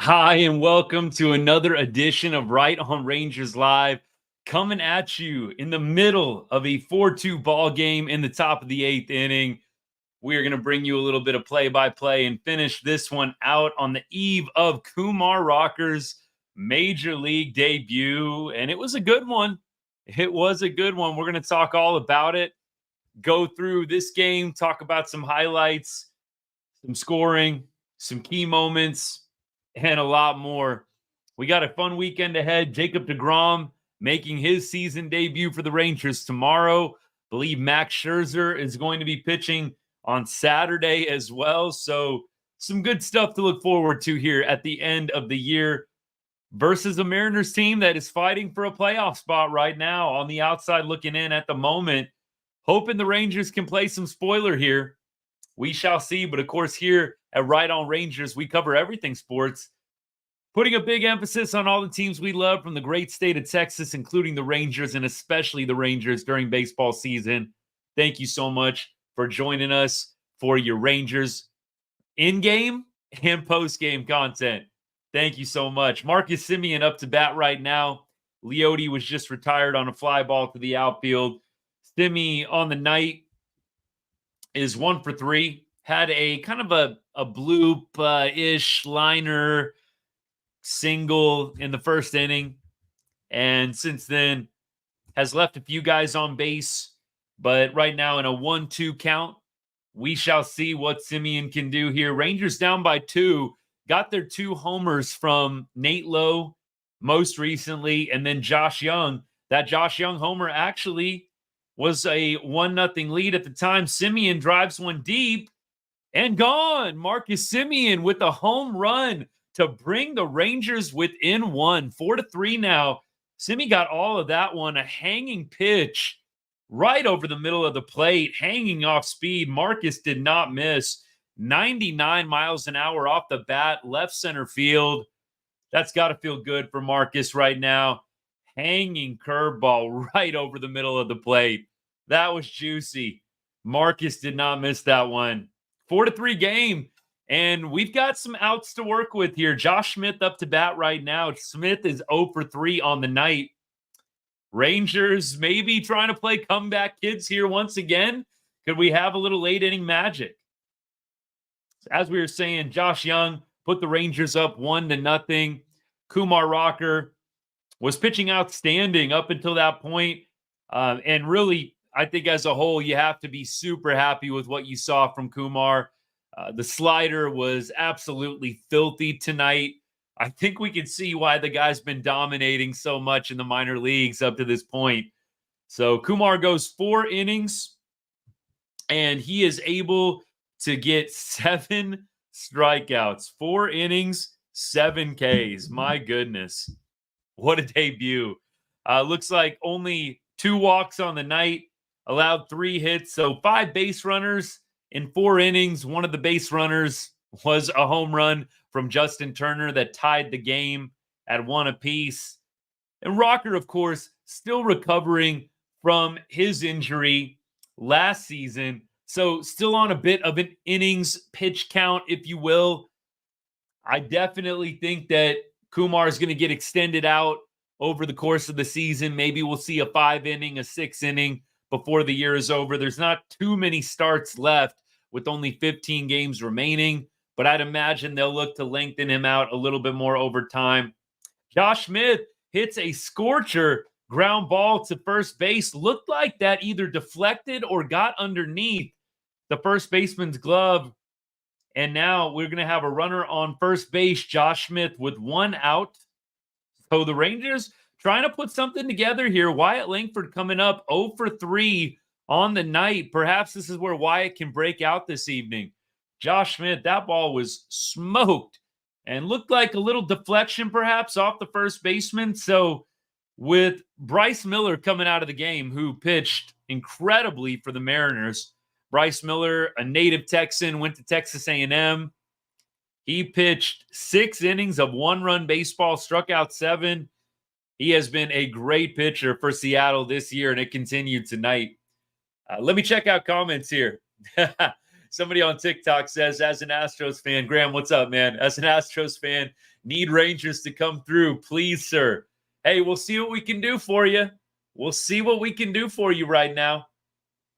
Hi, and welcome to another edition of Right on Rangers Live, coming at you in the middle of a 4-2 ball game in the top of the eighth inning. We are going to bring you a little bit of play-by-play and finish this one out on the eve of Kumar Rocker's Major League debut, and it was a good one. It was a good one. We're going to talk all about it, go through this game, talk about some highlights, some scoring, some key moments, and a lot more. We got a fun weekend ahead. Jacob deGrom making his season debut for the Rangers tomorrow. I believe Max Scherzer is going to be pitching on Saturday as well. So some good stuff to look forward to here at the end of the year versus a Mariners team that is fighting for a playoff spot right now on the outside looking in at the moment. Hoping the Rangers can play some spoiler here. We shall see. But of course, here at Right on Rangers, we cover everything sports, putting a big emphasis on all the teams we love from the great state of Texas, including the Rangers and especially the Rangers during baseball season. Thank you so much for joining us for your Rangers in-game and post-game content. Thank you so much. Marcus Semien up to bat right now. Leote was just retired on a fly ball to the outfield. Semi on the night is 1 for 3. Had a kind of a bloop-ish liner single in the first inning. And since then has left a few guys on base. But right now in a 1-2 count, we shall see what Semien can do here. Rangers down by 2. Got their 2 homers from Nate Lowe most recently. And then Josh Jung. That Josh Jung homer actually was a 1-0 lead at the time. Semien drives one deep and gone. Marcus Semien with a home run to bring the Rangers within 1. 4-3 now. Semien got all of that one. A hanging pitch right over the middle of the plate, hanging off speed. Marcus did not miss. 99 miles an hour off the bat, left center field. That's got to feel good for Marcus right now. Hanging curveball right over the middle of the plate. That was juicy. Marcus did not miss that one. 4-3 game. And we've got some outs to work with here. Josh Smith up to bat right now. Smith is 0 for 3 on the night. Rangers maybe trying to play comeback kids here once again. Could we have a little late inning magic? As we were saying, Josh Jung put the Rangers up 1-0. Kumar Rocker was pitching outstanding up until that point. And really, I think as a whole, you have to be super happy with what you saw from Kumar. The slider was absolutely filthy tonight. I think we can see why the guy's been dominating so much in the minor leagues up to this point. So Kumar goes 4 innings, and he is able to get 7 strikeouts. 4 innings, 7 Ks. My goodness. What a debut. Looks like only 2 walks on the night, allowed 3 hits. So 5 base runners in 4 innings. One of the base runners was a home run from Justin Turner that tied the game at 1 apiece. And Rocker, of course, still recovering from his injury last season. So still on a bit of an innings pitch count, if you will. I definitely think that Kumar is going to get extended out over the course of the season. Maybe we'll see a 5-inning, a 6-inning before the year is over. There's not too many starts left with only 15 games remaining, but I'd imagine they'll look to lengthen him out a little bit more over time. Josh Smith hits a scorcher ground ball to first base. Looked like that either deflected or got underneath the first baseman's glove. And now we're going to have a runner on first base, Josh Smith, with 1 out. So the Rangers trying to put something together here. Wyatt Langford coming up 0 for 3 on the night. Perhaps this is where Wyatt can break out this evening. Josh Smith, that ball was smoked and looked like a little deflection perhaps off the first baseman. So with Bryce Miller coming out of the game, who pitched incredibly for the Mariners, Bryce Miller, a native Texan, went to Texas A&M. He pitched 6 innings of 1-run baseball, struck out 7. He has been a great pitcher for Seattle this year, and it continued tonight. Let me check out comments here. Somebody on TikTok says, as an Astros fan, Graham, what's up, man? As an Astros fan, need Rangers to come through, please, sir. Hey, we'll see what we can do for you. We'll see what we can do for you right now.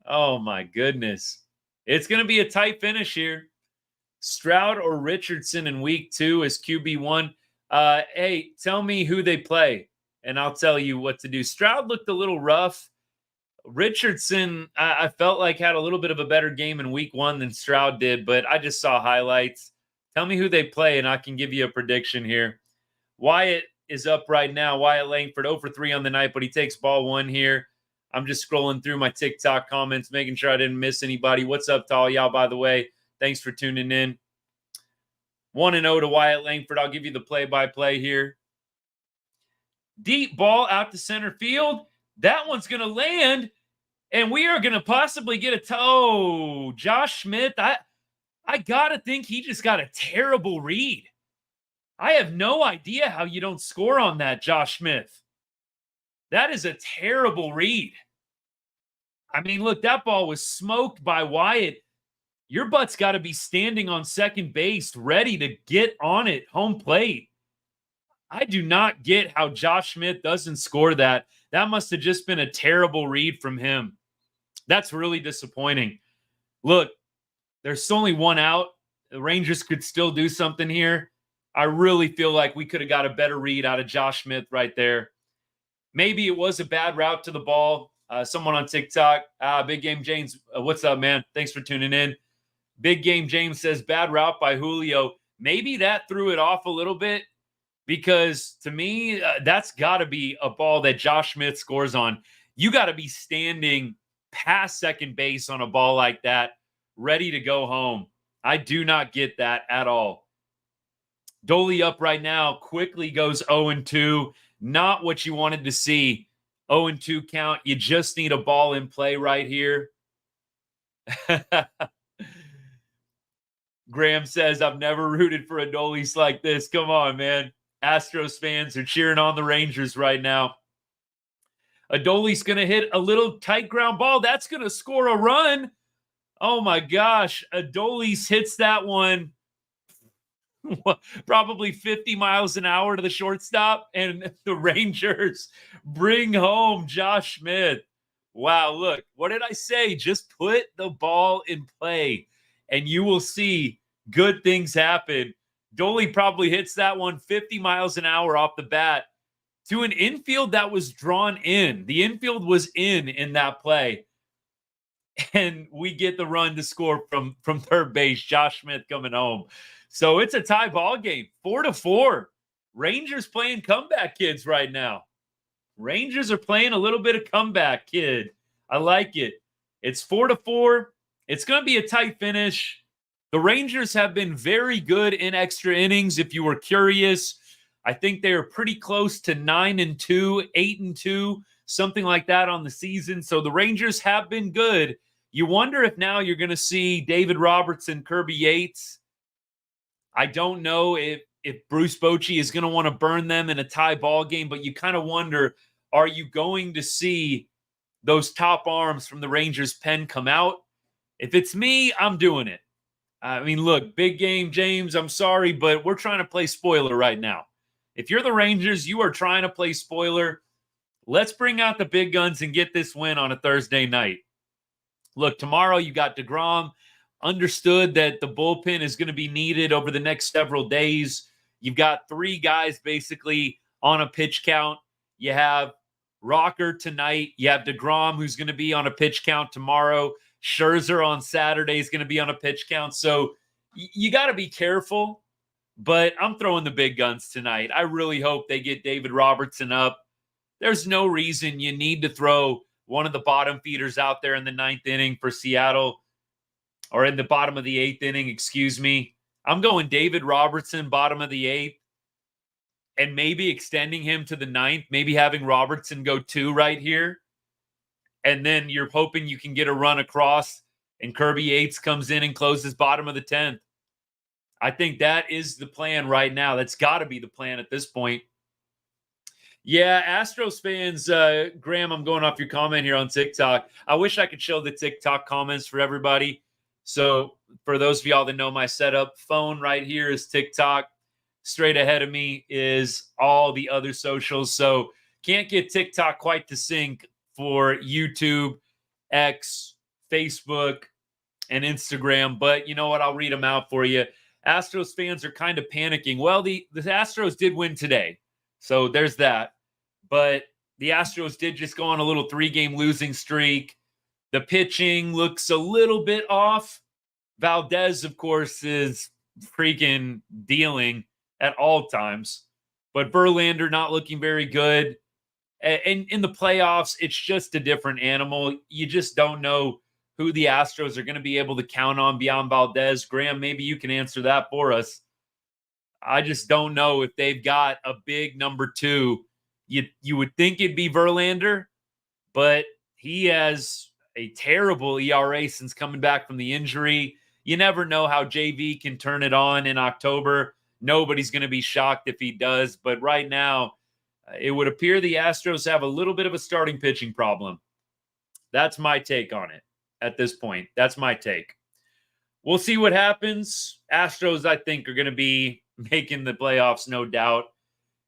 Oh, my goodness. It's going to be a tight finish here. Stroud or Richardson in week 2 is QB1. Hey, tell me who they play, and I'll tell you what to do. Stroud looked a little rough. Richardson, I felt like had a little bit of a better game in week 1 than Stroud did, but I just saw highlights. Tell me who they play, and I can give you a prediction here. Wyatt is up right now. Wyatt Langford 0 for 3 on the night, but he takes ball 1 here. I'm just scrolling through my TikTok comments, making sure I didn't miss anybody. What's up to all y'all, by the way? Thanks for tuning in. 1-0 to Wyatt Langford. I'll give you the play-by-play here. Deep ball out to center field. That one's going to land, and we are going to possibly get a toe. Josh Smith, I got to think he just got a terrible read. I have no idea how you don't score on that, Josh Smith. That is a terrible read. I mean, look, that ball was smoked by Wyatt. Your butt's got to be standing on second base, ready to get on it, home plate. I do not get how Josh Smith doesn't score that. That must have just been a terrible read from him. That's really disappointing. Look, there's only 1 out. The Rangers could still do something here. I really feel like we could have got a better read out of Josh Smith right there. Maybe it was a bad route to the ball. Someone on TikTok, Big Game James, what's up, man? Thanks for tuning in. Big Game James says, bad route by Julio. Maybe that threw it off a little bit, because to me, that's got to be a ball that Josh Smith scores on. You got to be standing past second base on a ball like that, ready to go home. I do not get that at all. Doley up right now, quickly goes 0-2. Not what you wanted to see. 0-2 count. You just need a ball in play right here. Graham says, I've never rooted for Adolis like this. Come on, man. Astros fans are cheering on the Rangers right now. Adolis going to hit a little tight ground ball. That's going to score a run. Oh, my gosh. Adolis hits that one probably 50 miles an hour to the shortstop, and the Rangers bring home Josh Smith. Wow, look, what did I say? Just put the ball in play, and you will see good things happen. Doley probably hits that one 50 miles an hour off the bat to an infield that was drawn in. The infield was in that play. And we get the run to score from third base. Josh Smith coming home. So it's a tie ball game, 4-4. Rangers playing comeback kids right now. Rangers are playing a little bit of comeback kid. I like it. It's 4-4. It's going to be a tight finish. The Rangers have been very good in extra innings. If you were curious, I think they are pretty close to 9-2, 8-2, something like that on the season. So the Rangers have been good. You wonder if now you're going to see David Robertson, Kirby Yates. I don't know if Bruce Bochy is going to want to burn them in a tie ball game, but you kind of wonder, are you going to see those top arms from the Rangers pen come out? If it's me, I'm doing it. I mean, look, Big Game James, I'm sorry, but we're trying to play spoiler right now. If you're the Rangers, you are trying to play spoiler. Let's bring out the big guns and get this win on a Thursday night. Look, tomorrow you got DeGrom. Understood that the bullpen is going to be needed over the next several days. You've got 3 guys basically on a pitch count. You have Rocker tonight. You have DeGrom, who's going to be on a pitch count tomorrow. Scherzer on Saturday is going to be on a pitch count. So you got to be careful. But I'm throwing the big guns tonight. I really hope they get David Robertson up. There's no reason you need to throw one of the bottom feeders out there in the 9th inning for Seattle, or in the bottom of the 8th inning, excuse me. I'm going David Robertson, bottom of the 8th, and maybe extending him to the 9th, maybe having Robertson go 2 right here. And then you're hoping you can get a run across, and Kirby Yates comes in and closes bottom of the 10th. I think that is the plan right now. That's got to be the plan at this point. Yeah, Astros fans, Graham, I'm going off your comment here on TikTok. I wish I could show the TikTok comments for everybody. So for those of y'all that know my setup, phone right here is TikTok. Straight ahead of me is all the other socials. So can't get TikTok quite to sync for YouTube, X, Facebook, and Instagram. But you know what? I'll read them out for you. Astros fans are kind of panicking. Well, the Astros did win today. So there's that. But the Astros did just go on a little 3-game losing streak. The pitching looks a little bit off. Valdez, of course, is freaking dealing at all times. But Verlander not looking very good. And in the playoffs, it's just a different animal. You just don't know who the Astros are going to be able to count on beyond Valdez. Graham, maybe you can answer that for us. I just don't know if they've got a big number 2. You would think it'd be Verlander, but he has a terrible ERA since coming back from the injury. You never know how JV can turn it on in October. Nobody's going to be shocked if he does. But right now, it would appear the Astros have a little bit of a starting pitching problem. That's my take on it at this point. That's my take. We'll see what happens. Astros, I think, are going to be making the playoffs, no doubt.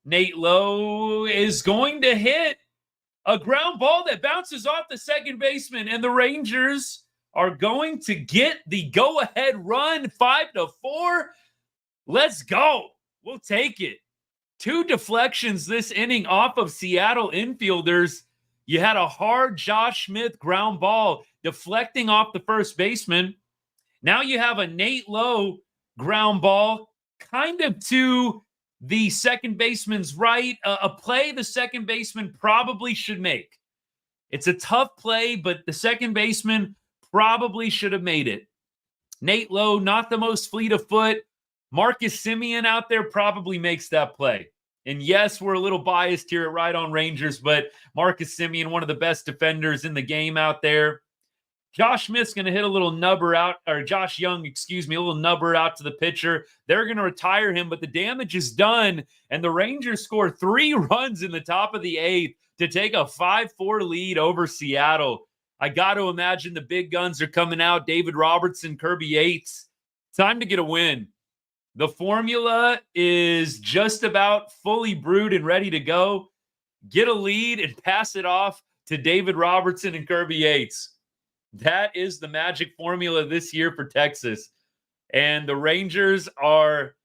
Nate Lowe is going to hit a ground ball that bounces off the second baseman, and the Rangers are going to get the go-ahead run, 5-4. Let's go. We'll take it. 2 deflections this inning off of Seattle infielders. You had a hard Josh Smith ground ball deflecting off the first baseman. Now you have a Nate Lowe ground ball kind of to the second baseman's right, a play the second baseman probably should make. It's a tough play, but the second baseman probably should have made it. Nate Lowe, not the most fleet of foot. Marcus Semien out there probably makes that play. And yes, we're a little biased here at Right On Rangers, but Marcus Semien, one of the best defenders in the game out there. Josh Smith's going to hit a little nubber out, or Josh Jung, excuse me, a little nubber out to the pitcher. They're going to retire him, but the damage is done, and the Rangers score 3 runs in the top of the 8th to take a 5-4 lead over Seattle. I got to imagine the big guns are coming out. David Robertson, Kirby Yates. Time to get a win. The formula is just about fully brewed and ready to go. Get a lead and pass it off to David Robertson and Kirby Yates. That is the magic formula this year for Texas. And the Rangers are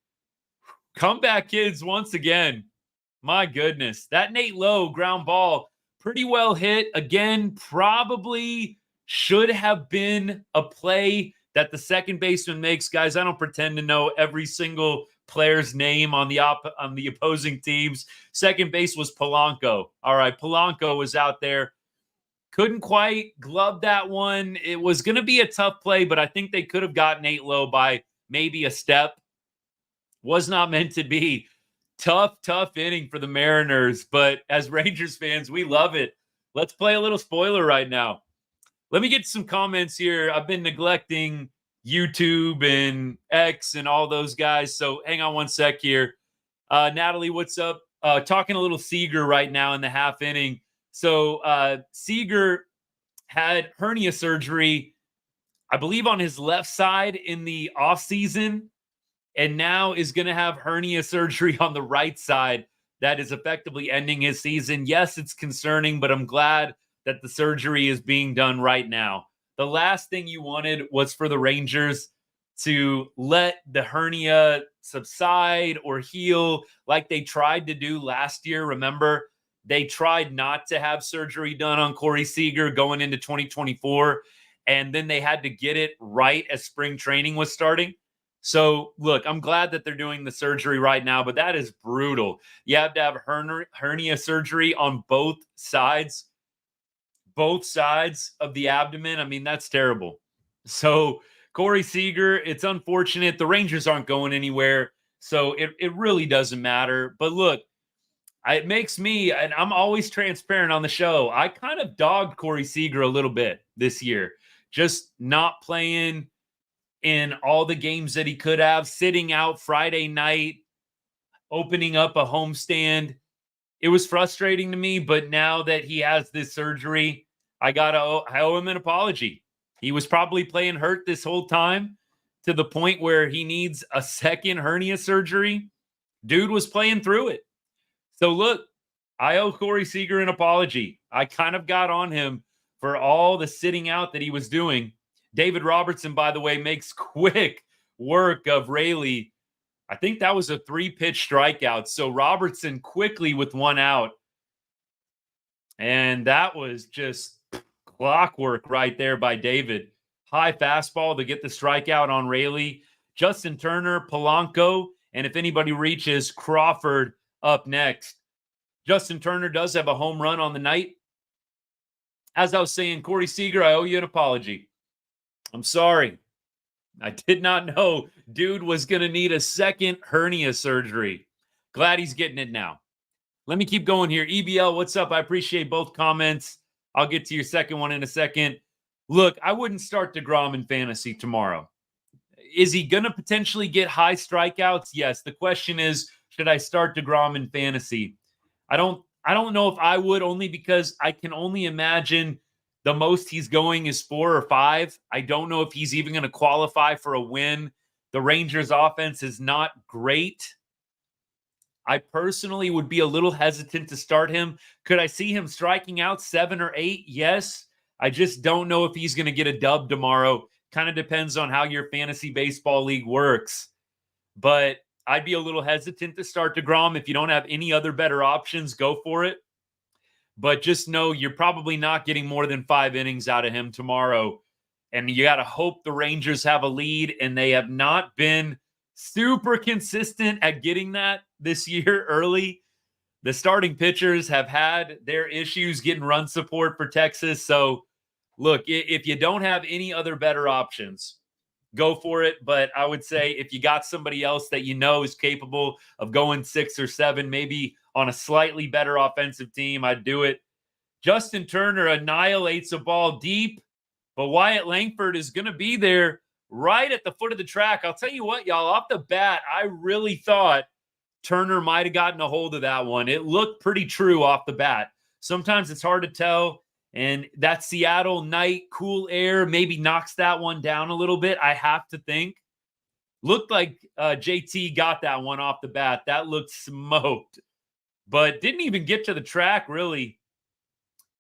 comeback kids once again. My goodness. That Nate Lowe ground ball, pretty well hit. Again, probably should have been a play that the second baseman makes. Guys, I don't pretend to know every single player's name on the opposing teams. Second base was Polanco. All right, Polanco was out there. Couldn't quite glove that one. It was going to be a tough play, but I think they could have got Nate Lowe by maybe a step. Was not meant to be. Tough inning for the Mariners, but as Rangers fans, we love it. Let's play a little spoiler right now. Let me get some comments here. I've been neglecting YouTube and X and all those guys, so hang on one sec here. Natalie, what's up? Talking a little Seager right now in the half inning. So Seager had hernia surgery, I believe, on his left side in the offseason, and now is going to have hernia surgery on the right side. That is effectively ending his season. Yes, it's concerning, but I'm glad that the surgery is being done right now. The last thing you wanted was for the Rangers to let the hernia subside or heal like they tried to do last year. Remember, they tried not to have surgery done on Corey Seager going into 2024, and then they had to get it right as spring training was starting. So, look, I'm glad that they're doing the surgery right now, but that is brutal. You have to have hernia surgery on both sides of the abdomen. I mean, that's terrible. So, Corey Seager, it's unfortunate. The Rangers aren't going anywhere, so it really doesn't matter. But look, it makes me, and I'm always transparent on the show, I kind of dogged Corey Seager a little bit this year. Just not playing in all the games that he could have, sitting out Friday night, opening up a homestand. It was frustrating to me, but now that he has this surgery, I owe him an apology. He was probably playing hurt this whole time, to the point where he needs a second hernia surgery. Dude was playing through it. So look, I owe Corey Seager an apology. I kind of got on him for all the sitting out that he was doing. David Robertson, by the way, makes quick work of Rayleigh. I think that was a 3-pitch strikeout. So Robertson quickly with one out. And that was just clockwork right there by David. High fastball to get the strikeout on Rayleigh. Justin Turner, Polanco, and if anybody reaches, Crawford up next. Justin Turner does have a home run on the night. As I was saying, Corey Seager, I owe you an apology. I'm sorry. I did not know dude was going to need a second hernia surgery. Glad he's getting it now. Let me keep going here. EBL, what's up? I appreciate both comments. I'll get to your second one in a second. Look, I wouldn't start DeGrom in fantasy tomorrow. Is he going to potentially get high strikeouts? Yes. The question is, should I start DeGrom in fantasy? I don't know if I would, only because I can only imagine the most he's going is 4 or 5. I don't know if he's even going to qualify for a win. The Rangers offense is not great. I personally would be a little hesitant to start him. Could I see him striking out 7 or 8? Yes. I just don't know if he's going to get a dub tomorrow. Kind of depends on how your fantasy baseball league works. But I'd be a little hesitant to start DeGrom. If you don't have any other better options, go for it. But just know you're probably not getting more than 5 innings out of him tomorrow. And you got to hope the Rangers have a lead, and they have not been super consistent at getting that this year early. The starting pitchers have had their issues getting run support for Texas. So, look, if you don't have any other better options, go for it. But I would say if you got somebody else that you know is capable of going 6 or 7, maybe on a slightly better offensive team, I'd do it. Justin Turner annihilates a ball deep, but Wyatt Langford is going to be there right at the foot of the track. I'll tell you what, y'all, off the bat, I really thought Turner might have gotten a hold of that one. It looked pretty true off the bat. Sometimes it's hard to tell, and that Seattle night, cool air, maybe knocks that one down a little bit, I have to think. Looked like JT got that one off the bat. That looked smoked, but didn't even get to the track, really.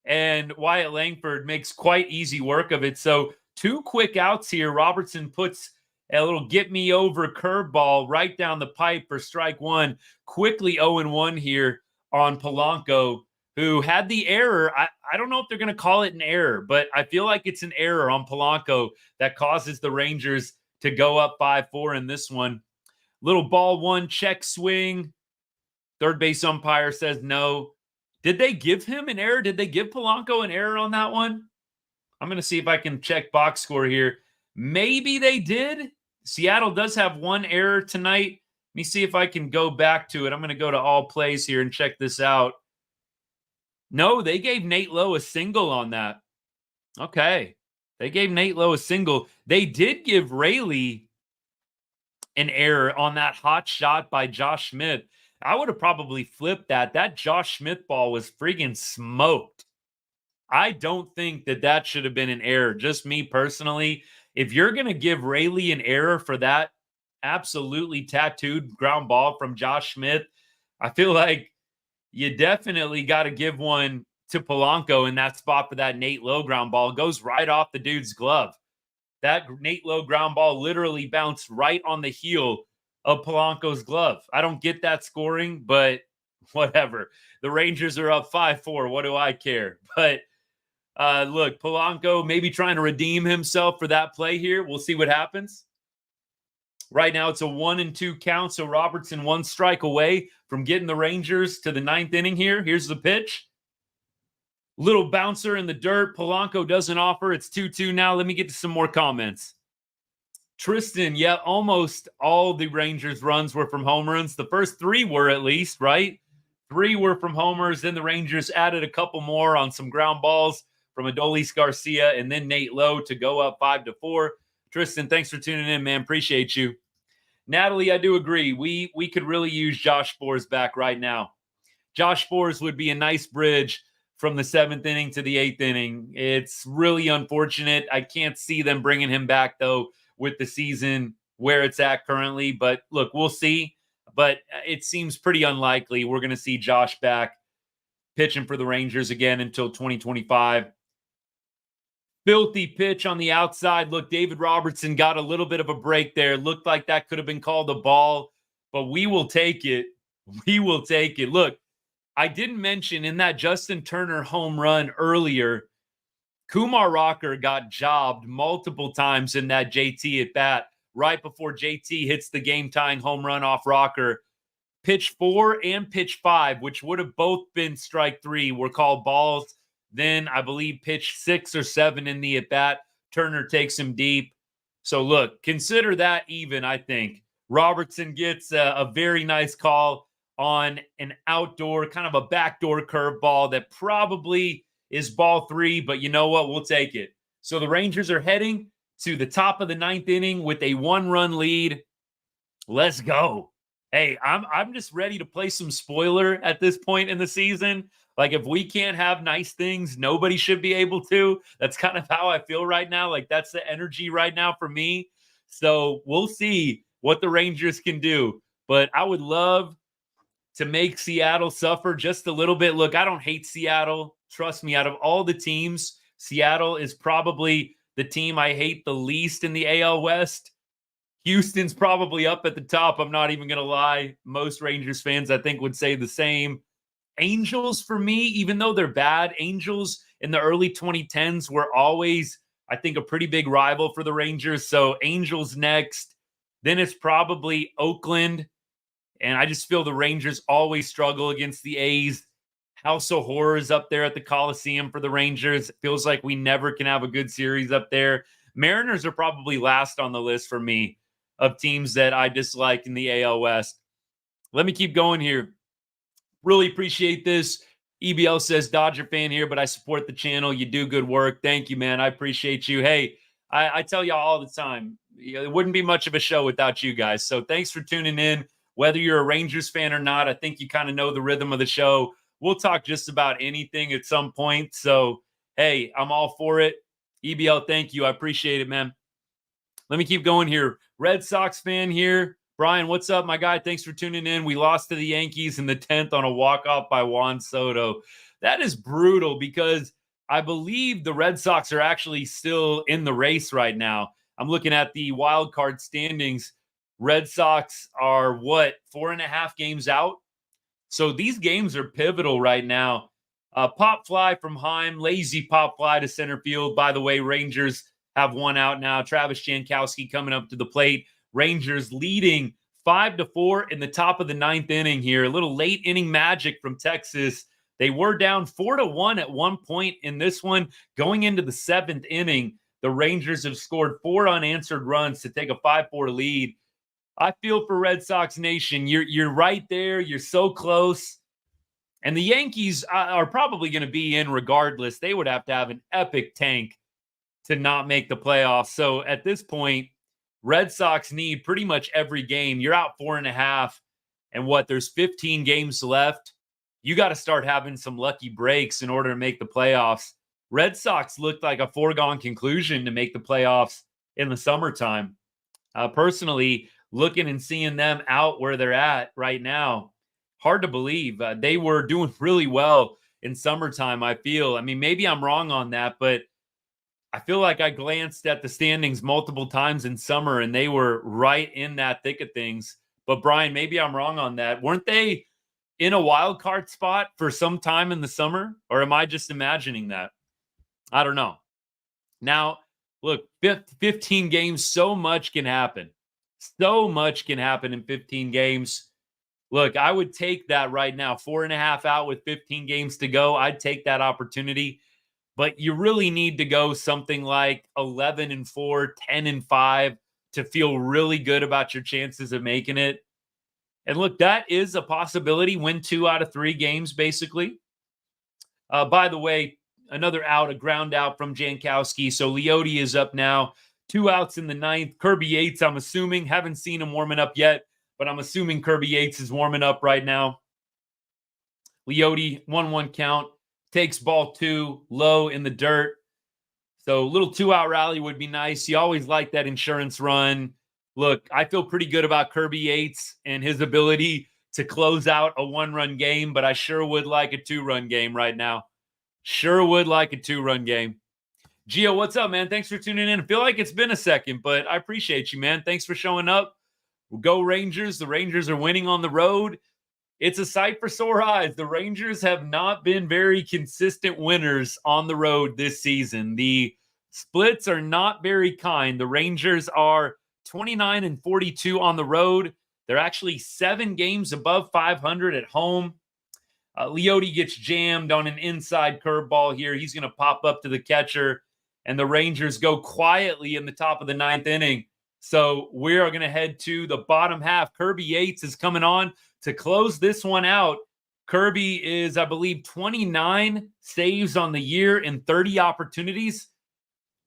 And Wyatt Langford makes quite easy work of it. So 2 quick outs here. Robertson puts a little get-me-over curveball right down the pipe for strike 1. Quickly 0-1 here on Polanco, who had the error. I don't know if they're going to call it an error, but I feel like it's an error on Polanco that causes the Rangers to go up 5-4 in this one. Little ball 1, check swing. Third base umpire says no. Did they give him an error? Did they give Polanco an error on that one? I'm going to see if I can check box score here. Maybe they did. Seattle does have 1 error tonight. Let me see if I can go back to it. I'm going to go to all plays here and check this out. No, they gave Nate Lowe a single on that. Okay. They gave Nate Lowe a single. They did give Rayleigh an error on that hot shot by Josh Smith. I would have probably flipped that. That Josh Smith ball was friggin' smoked. I don't think that should have been an error. Just me personally. If you're going to give Rayleigh an error for that absolutely tattooed ground ball from Josh Smith, I feel like you definitely got to give one to Polanco in that spot for that Nate Lowe ground ball. It goes right off the dude's glove. That Nate Lowe ground ball literally bounced right on the heel of Polanco's glove. I don't get that scoring, but whatever. The Rangers are up 5-4. What do I care? But look, Polanco maybe trying to redeem himself for that play here. We'll see what happens. Right now, it's a 1-2 count, so Robertson 1 strike away from getting the Rangers to the 9th inning here. Here's the pitch. Little bouncer in the dirt. Polanco doesn't offer. It's 2-2 now. Let me get to some more comments. Tristan, yeah, almost all the Rangers runs were from home runs. The first 3 were at least, right? 3 were from homers. Then the Rangers added a couple more on some ground balls from Adolis Garcia and then Nate Lowe to go up 5-4. Tristan, thanks for tuning in, man. Appreciate you. Natalie, I do agree. We could really use Josh Sborz back right now. Josh Sborz would be a nice bridge from the 7th inning to the 8th inning. It's really unfortunate. I can't see them bringing him back, though, with the season where it's at currently. But look, we'll see. But it seems pretty unlikely we're going to see Josh back pitching for the Rangers again until 2025. Filthy pitch on the outside. Look, David Robertson got a little bit of a break there. Looked like that could have been called a ball, but we will take it. We will take it. Look, I didn't mention in that Justin Turner home run earlier, Kumar Rocker got jobbed multiple times in that JT at bat right before JT hits the game-tying home run off Rocker. Pitch 4 and pitch 5, which would have both been strike 3, were called balls. Then I believe pitch 6 or 7 in the at-bat, Turner takes him deep. So look, consider that even, I think. Robertson gets a very nice call on an outdoor, kind of a backdoor curveball that probably is ball 3, but you know what? We'll take it. So the Rangers are heading to the top of the 9th inning with a 1-run lead. Let's go. Hey, I'm just ready to play some spoiler at this point in the season. Like, if we can't have nice things, nobody should be able to. That's kind of how I feel right now. Like, that's the energy right now for me. So we'll see what the Rangers can do. But I would love to make Seattle suffer just a little bit. Look, I don't hate Seattle. Trust me, out of all the teams, Seattle is probably the team I hate the least in the AL West. Houston's probably up at the top. I'm not even going to lie. Most Rangers fans, I think, would say the same. Angels, for me, even though they're bad, Angels in the early 2010s were always, I think, a pretty big rival for the Rangers. So Angels next. Then it's probably Oakland. And I just feel the Rangers always struggle against the A's. House of Horrors up there at the Coliseum for the Rangers. It feels like we never can have a good series up there. Mariners are probably last on the list for me of teams that I dislike in the AL West. Let me keep going here. Really appreciate this. EBL says, Dodger fan here, but I support the channel. You do good work. Thank you, man. I appreciate you. Hey, I tell y'all all the time, it wouldn't be much of a show without you guys. So thanks for tuning in. Whether you're a Rangers fan or not, I think you kind of know the rhythm of the show. We'll talk just about anything at some point. So, hey, I'm all for it. EBL, thank you. I appreciate it, man. Let me keep going here. Red Sox fan here. Brian, what's up, my guy? Thanks for tuning in. We lost to the Yankees in the 10th on a walk-off by Juan Soto. That is brutal because I believe the Red Sox are actually still in the race right now. I'm looking at the wild card standings. Red Sox are, 4.5 games out? So these games are pivotal right now. Pop fly from Heim, lazy pop fly to center field. By the way, Rangers have one out now. Travis Jankowski coming up to the plate. Rangers leading 5-4 in the top of the 9th inning here. A little late inning magic from Texas. They were down 4-1 at one point in this one. Going into the 7th inning, the Rangers have scored 4 unanswered runs to take a 5-4 lead. I feel for Red Sox Nation. You're right there. You're so close. And the Yankees are probably going to be in regardless. They would have to have an epic tank to not make the playoffs. So at this point, Red Sox need pretty much every game. You're out 4.5. And there's 15 games left. You got to start having some lucky breaks in order to make the playoffs. Red Sox looked like a foregone conclusion to make the playoffs in the summertime. Personally, looking and seeing them out where they're at right now, hard to believe. They were doing really well in summertime, I feel. I mean, maybe I'm wrong on that, but I feel like I glanced at the standings multiple times in summer, and they were right in that thick of things. But, Brian, maybe I'm wrong on that. Weren't they in a wild card spot for some time in the summer? Or am I just imagining that? I don't know. Now, look, 15 games, so much can happen. So much can happen in 15 games. Look, I would take that right now. 4.5 out with 15 games to go. I'd take that opportunity. But you really need to go something like 11-4, 10-5 to feel really good about your chances of making it. And look, that is a possibility. Win 2 out of 3 games, basically. By the way, another out, a ground out from Jankowski. So Leote is up now. 2 outs in the 9th. Kirby Yates, I'm assuming. Haven't seen him warming up yet, but I'm assuming Kirby Yates is warming up right now. Leote, 1-1 count. Takes ball 2, Lowe in the dirt. So a little 2-out rally would be nice. You always like that insurance run. Look, I feel pretty good about Kirby Yates and his ability to close out a 1-run game, but I sure would like a 2-run game right now. Sure would like a 2-run game. Gio, what's up, man? Thanks for tuning in. I feel like it's been a second, but I appreciate you, man. Thanks for showing up. Go Rangers. The Rangers are winning on the road. It's a sight for sore eyes. The Rangers have not been very consistent winners on the road this season. The splits are not very kind. The Rangers are 29-42 on the road. They're actually 7 games above 500 at home. Leote gets jammed on an inside curveball here. He's going to pop up to the catcher, and the Rangers go quietly in the top of the 9th inning. So we are going to head to the bottom half. Kirby Yates is coming on to close this one out. Kirby is, I believe, 29 saves on the year in 30 opportunities.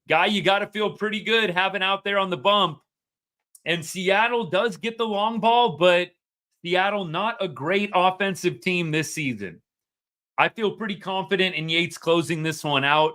Guy, you got to feel pretty good having out there on the bump. And Seattle does get the long ball, but Seattle not a great offensive team this season. I feel pretty confident in Yates closing this one out.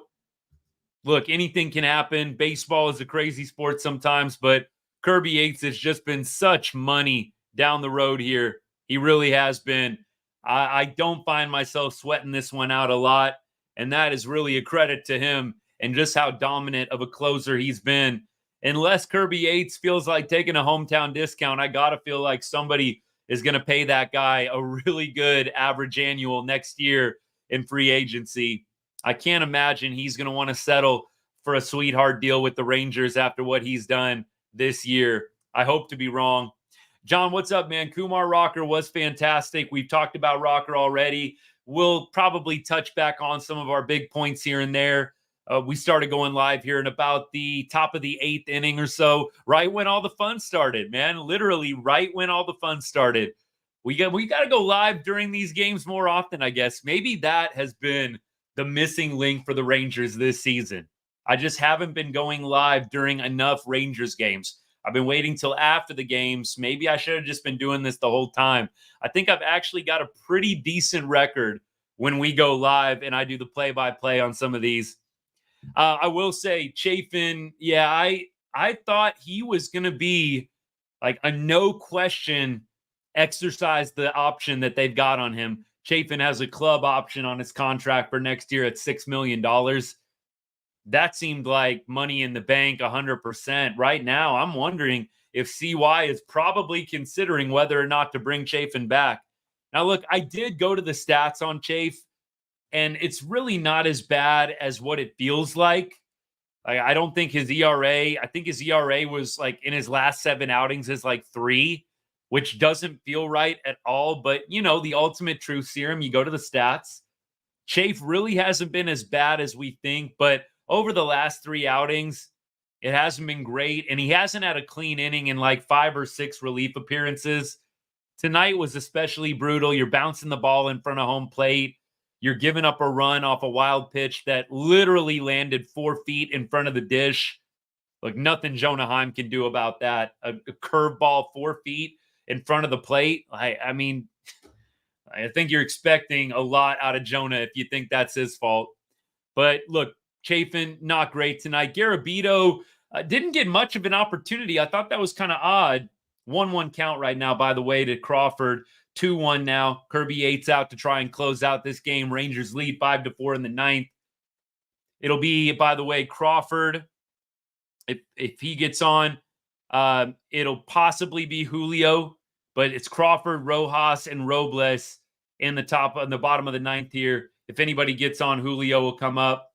Look, anything can happen. Baseball is a crazy sport sometimes, but Kirby Yates has just been such money down the road here. He really has been. I don't find myself sweating this one out a lot, and that is really a credit to him and just how dominant of a closer he's been. Unless Kirby Yates feels like taking a hometown discount, I got to feel like somebody is going to pay that guy a really good average annual next year in free agency. I can't imagine he's going to want to settle for a sweetheart deal with the Rangers after what he's done this year. I hope to be wrong. John, what's up, man? Kumar Rocker was fantastic. We've talked about Rocker already. We'll probably touch back on some of our big points here and there. We started going live here in about the top of the 8th inning or so, right when all the fun started, man. Literally right when all the fun started. We got to go live during these games more often, I guess. Maybe that has been the missing link for the Rangers this season. I just haven't been going live during enough Rangers games. I've been waiting till after the games. Maybe I should have just been doing this the whole time. I think I've actually got a pretty decent record when we go live and I do the play-by-play on some of these. I will say, Chafin, yeah, I thought he was going to be like a no-question exercise the option that they've got on him. Chafin has a club option on his contract for next year at $6 million. That seemed like money in the bank 100%. Right now, I'm wondering if CY is probably considering whether or not to bring Chafin back. Now, look, I did go to the stats on Chafe, and it's really not as bad as what it feels like. I don't think his ERA, I think his ERA was like in his last 7 outings is like 3, which doesn't feel right at all. But, you know, the ultimate truth serum, you go to the stats. Chafe really hasn't been as bad as we think, but over the last 3 outings, it hasn't been great. And he hasn't had a clean inning in like 5 or 6 relief appearances. Tonight was especially brutal. You're bouncing the ball in front of home plate. You're giving up a run off a wild pitch that literally landed 4 feet in front of the dish. Like nothing Jonah Heim can do about that. A curveball 4 feet in front of the plate. I mean, I think you're expecting a lot out of Jonah if you think that's his fault. But look, Chafin, not great tonight. Garabito didn't get much of an opportunity. I thought that was kind of odd. 1-1 count right now, by the way, to Crawford. 2-1 now. Kirby Yates out to try and close out this game. Rangers lead 5-4 in the 9th. It'll be, by the way, Crawford. If he gets on, it'll possibly be Julio, but it's Crawford, Rojas, and Robles in the bottom of the 9th here. If anybody gets on, Julio will come up.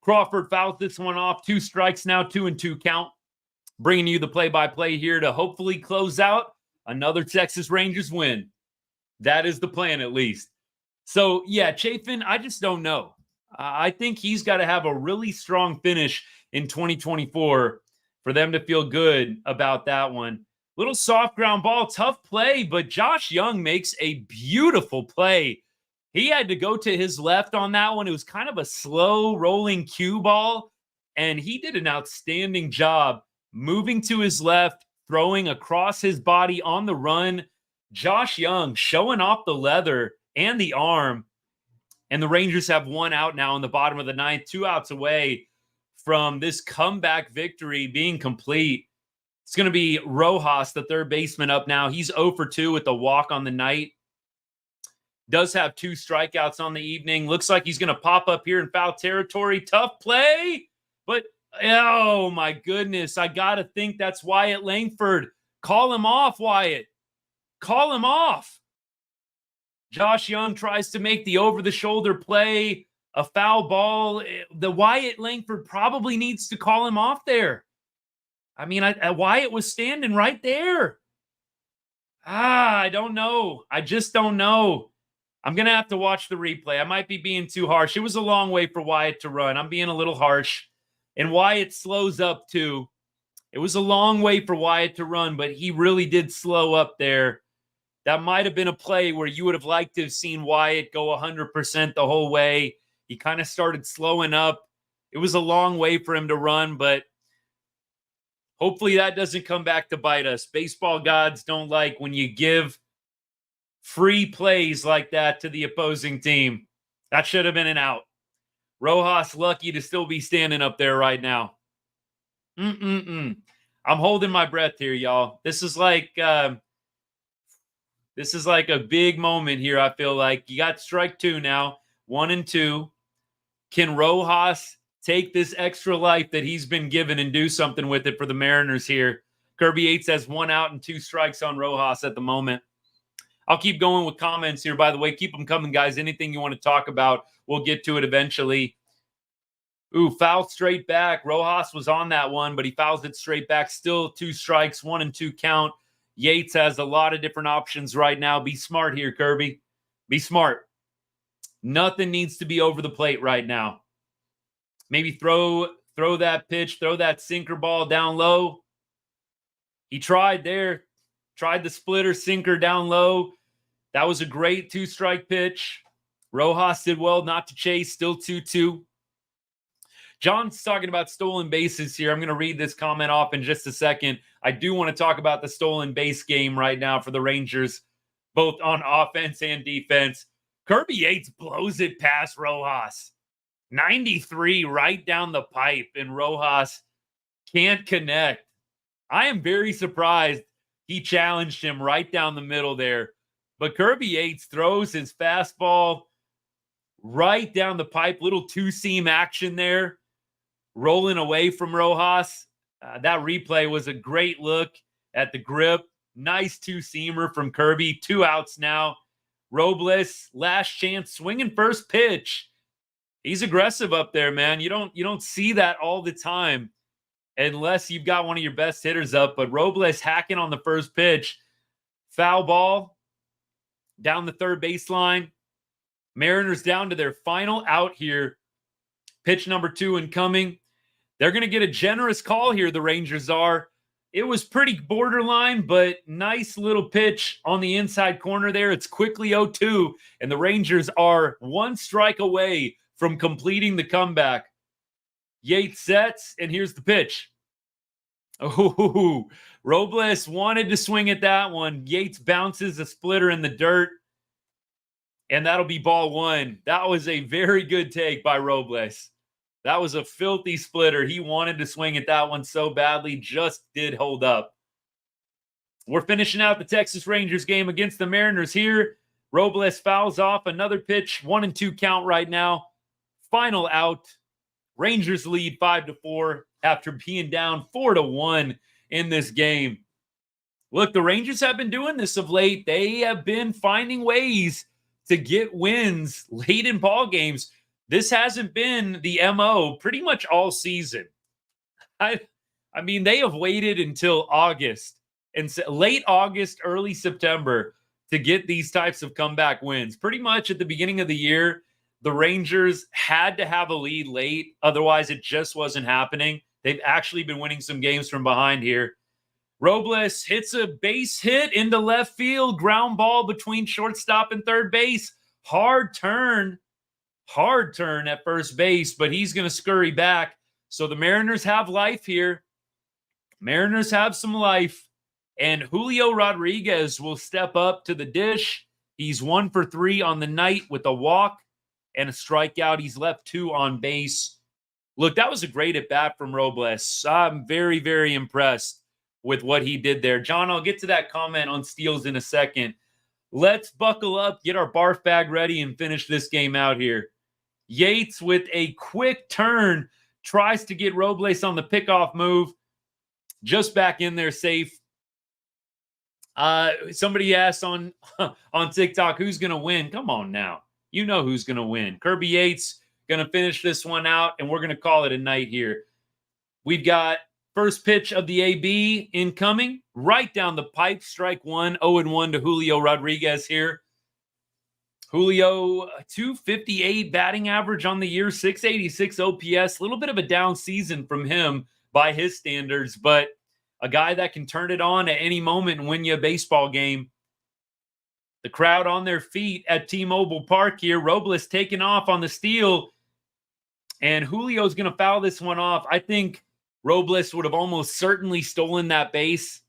Crawford fouls this one off. 2 strikes now, 2-2 count. Bringing you the play-by-play here to hopefully close out another Texas Rangers win. That is the plan, at least. So, yeah, Chafin, I just don't know. I think he's got to have a really strong finish in 2024 for them to feel good about that one. Little soft ground ball, tough play, but Josh Jung makes a beautiful play. He had to go to his left on that one. It was kind of a slow rolling cue ball, and he did an outstanding job moving to his left, throwing across his body on the run. Josh Jung showing off the leather and the arm. And the Rangers have 1 out now in the bottom of the 9th, 2 outs away from this comeback victory being complete. It's going to be Rojas, the third baseman, up now. He's 0 for 2 with the walk on the night. Does have 2 strikeouts on the evening. Looks like he's going to pop up here in foul territory. Tough play, but oh my goodness. I got to think that's Wyatt Langford. Call him off, Wyatt. Call him off. Josh Jung tries to make the over-the-shoulder play, a foul ball. The Wyatt Langford probably needs to call him off there. I mean, Wyatt was standing right there. I don't know. I just don't know. I'm going to have to watch the replay. I might be being too harsh. It was a long way for Wyatt to run. I'm being a little harsh. And Wyatt slows up too. It was a long way for Wyatt to run, but he really did slow up there. That might have been a play where you would have liked to have seen Wyatt go 100% the whole way. He kind of started slowing up. It was a long way for him to run, but hopefully that doesn't come back to bite us. Baseball gods don't like when you give free plays like that to the opposing team. That should have been an out. Rojas lucky to still be standing up there right now. I'm holding my breath here, y'all. This is like a big moment here, I feel like. You got strike 2 now, 1 and 2. Can Rojas take this extra life that he's been given and do something with it for the Mariners here? Kirby Yates has 1 out and 2 strikes on Rojas at the moment. I'll keep going with comments here, by the way. Keep them coming, guys. Anything you want to talk about, we'll get to it eventually. Ooh, foul straight back. Rojas was on that one, but he fouls it straight back. Still 2 strikes, 1 and 2 count. Yates has a lot of different options right now. Be smart here, Kirby. Be smart. Nothing needs to be over the plate right now. Maybe throw that pitch, throw that sinker ball down low. He tried there. Tried the splitter, sinker down low. That was a great 2-strike pitch. Rojas did well not to chase. Still 2-2. John's talking about stolen bases here. I'm going to read this comment off in just a second. I do want to talk about the stolen base game right now for the Rangers, both on offense and defense. Kirby Yates blows it past Rojas. 93 right down the pipe, and Rojas can't connect. I am very surprised he challenged him right down the middle there. But Kirby Yates throws his fastball right down the pipe. Little 2-seam action there, rolling away from Rojas. That replay was a great look at the grip. Nice 2-seamer from Kirby. 2 outs now. Robles, last chance, swinging first pitch. He's aggressive up there, man. You don't see that all the time unless you've got one of your best hitters up. But Robles hacking on the first pitch. Foul ball down the third baseline. Mariners down to their final out here. Pitch number 2 incoming. They're going to get a generous call here, the Rangers are. It was pretty borderline, but nice little pitch on the inside corner there. It's quickly 0-2, and the Rangers are 1 strike away from completing the comeback. Yates sets, and here's the pitch. Oh, Robles wanted to swing at that one. Yates bounces a splitter in the dirt, and that'll be ball 1. That was a very good take by Robles. That was a filthy splitter. He wanted to swing at that one so badly, just did hold up. We're finishing out the Texas Rangers game against the Mariners here. Robles fouls off another pitch, 1 and 2 count right now. Final out. Rangers lead 5-4 after being down 4-1 in this game. Look, the Rangers have been doing this of late. They have been finding ways to get wins late in ball games. This hasn't been the MO pretty much all season. I mean, they have waited until August and late August, early September to get these types of comeback wins. Pretty much at the beginning of the year, the Rangers had to have a lead late. Otherwise, it just wasn't happening. They've actually been winning some games from behind here. Robles hits a base hit into left field. Ground ball between shortstop and third base. Hard turn at first base, but he's going to scurry back. So the Mariners have life here. Mariners have some life. And Julio Rodriguez will step up to the dish. He's 1 for 3 on the night with a walk and a strikeout. He's left 2 on base. Look, that was a great at-bat from Robles. I'm very, very impressed with what he did there. John, I'll get to that comment on steals in a second. Let's buckle up, get our barf bag ready, and finish this game out here. Yates, with a quick turn, tries to get Robles on the pickoff move. Just back in there safe. Somebody asked on TikTok, who's going to win? Come on now. You know who's going to win. Kirby Yates going to finish this one out, and we're going to call it a night here. We've got first pitch of the AB incoming. Right down the pipe. Strike one. 0-1 to Julio Rodriguez here. Julio, 258 batting average on the year, 686 OPS. A little bit of a down season from him by his standards, but a guy that can turn it on at any moment and win you a baseball game. The crowd on their feet at T-Mobile Park here. Robles taking off on the steal, and Julio's going to foul this one off. I think Robles would have almost certainly stolen that base.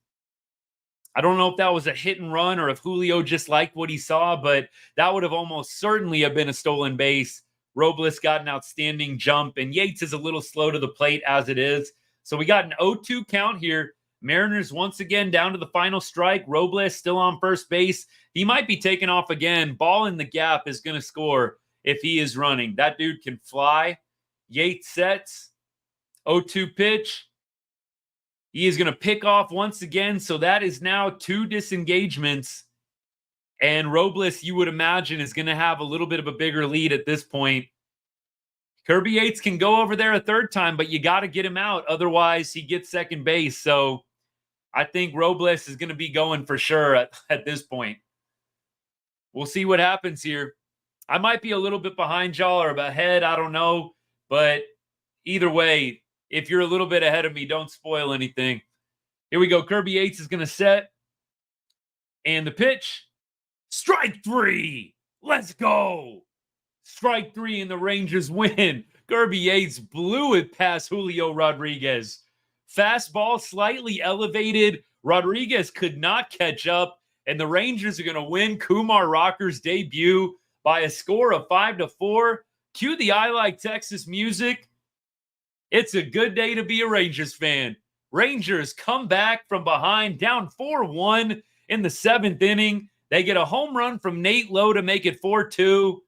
I don't know if that was a hit and run or if Julio just liked what he saw, but that would have almost certainly have been a stolen base. Robles got an outstanding jump, and Yates is a little slow to the plate as it is. So we got an 0-2 count here. Mariners once again down to the final strike. Robles still on first base. He might be taken off again. Ball in the gap is going to score if he is running. That dude can fly. Yates sets. 0-2 pitch. He is going to pick off once again. So that is now 2 disengagements. And Robles, you would imagine, is going to have a little bit of a bigger lead at this point. Kirby Yates can go over there a third time, but you got to get him out. Otherwise, he gets second base. So I think Robles is going to be going for sure at this point. We'll see what happens here. I might be a little bit behind y'all or ahead. I don't know. But either way, if you're a little bit ahead of me, don't spoil anything. Here we go. Kirby Yates is going to set. And the pitch. Strike 3. Let's go. Strike 3 and the Rangers win. Kirby Yates blew it past Julio Rodriguez. Fastball slightly elevated. Rodriguez could not catch up. And the Rangers are going to win Kumar Rocker's debut by a score of 5-4. Cue the I Like Texas music. It's a good day to be a Rangers fan. Rangers come back from behind, down 4-1 in the 7th inning. They get a home run from Nate Lowe to make it 4-2.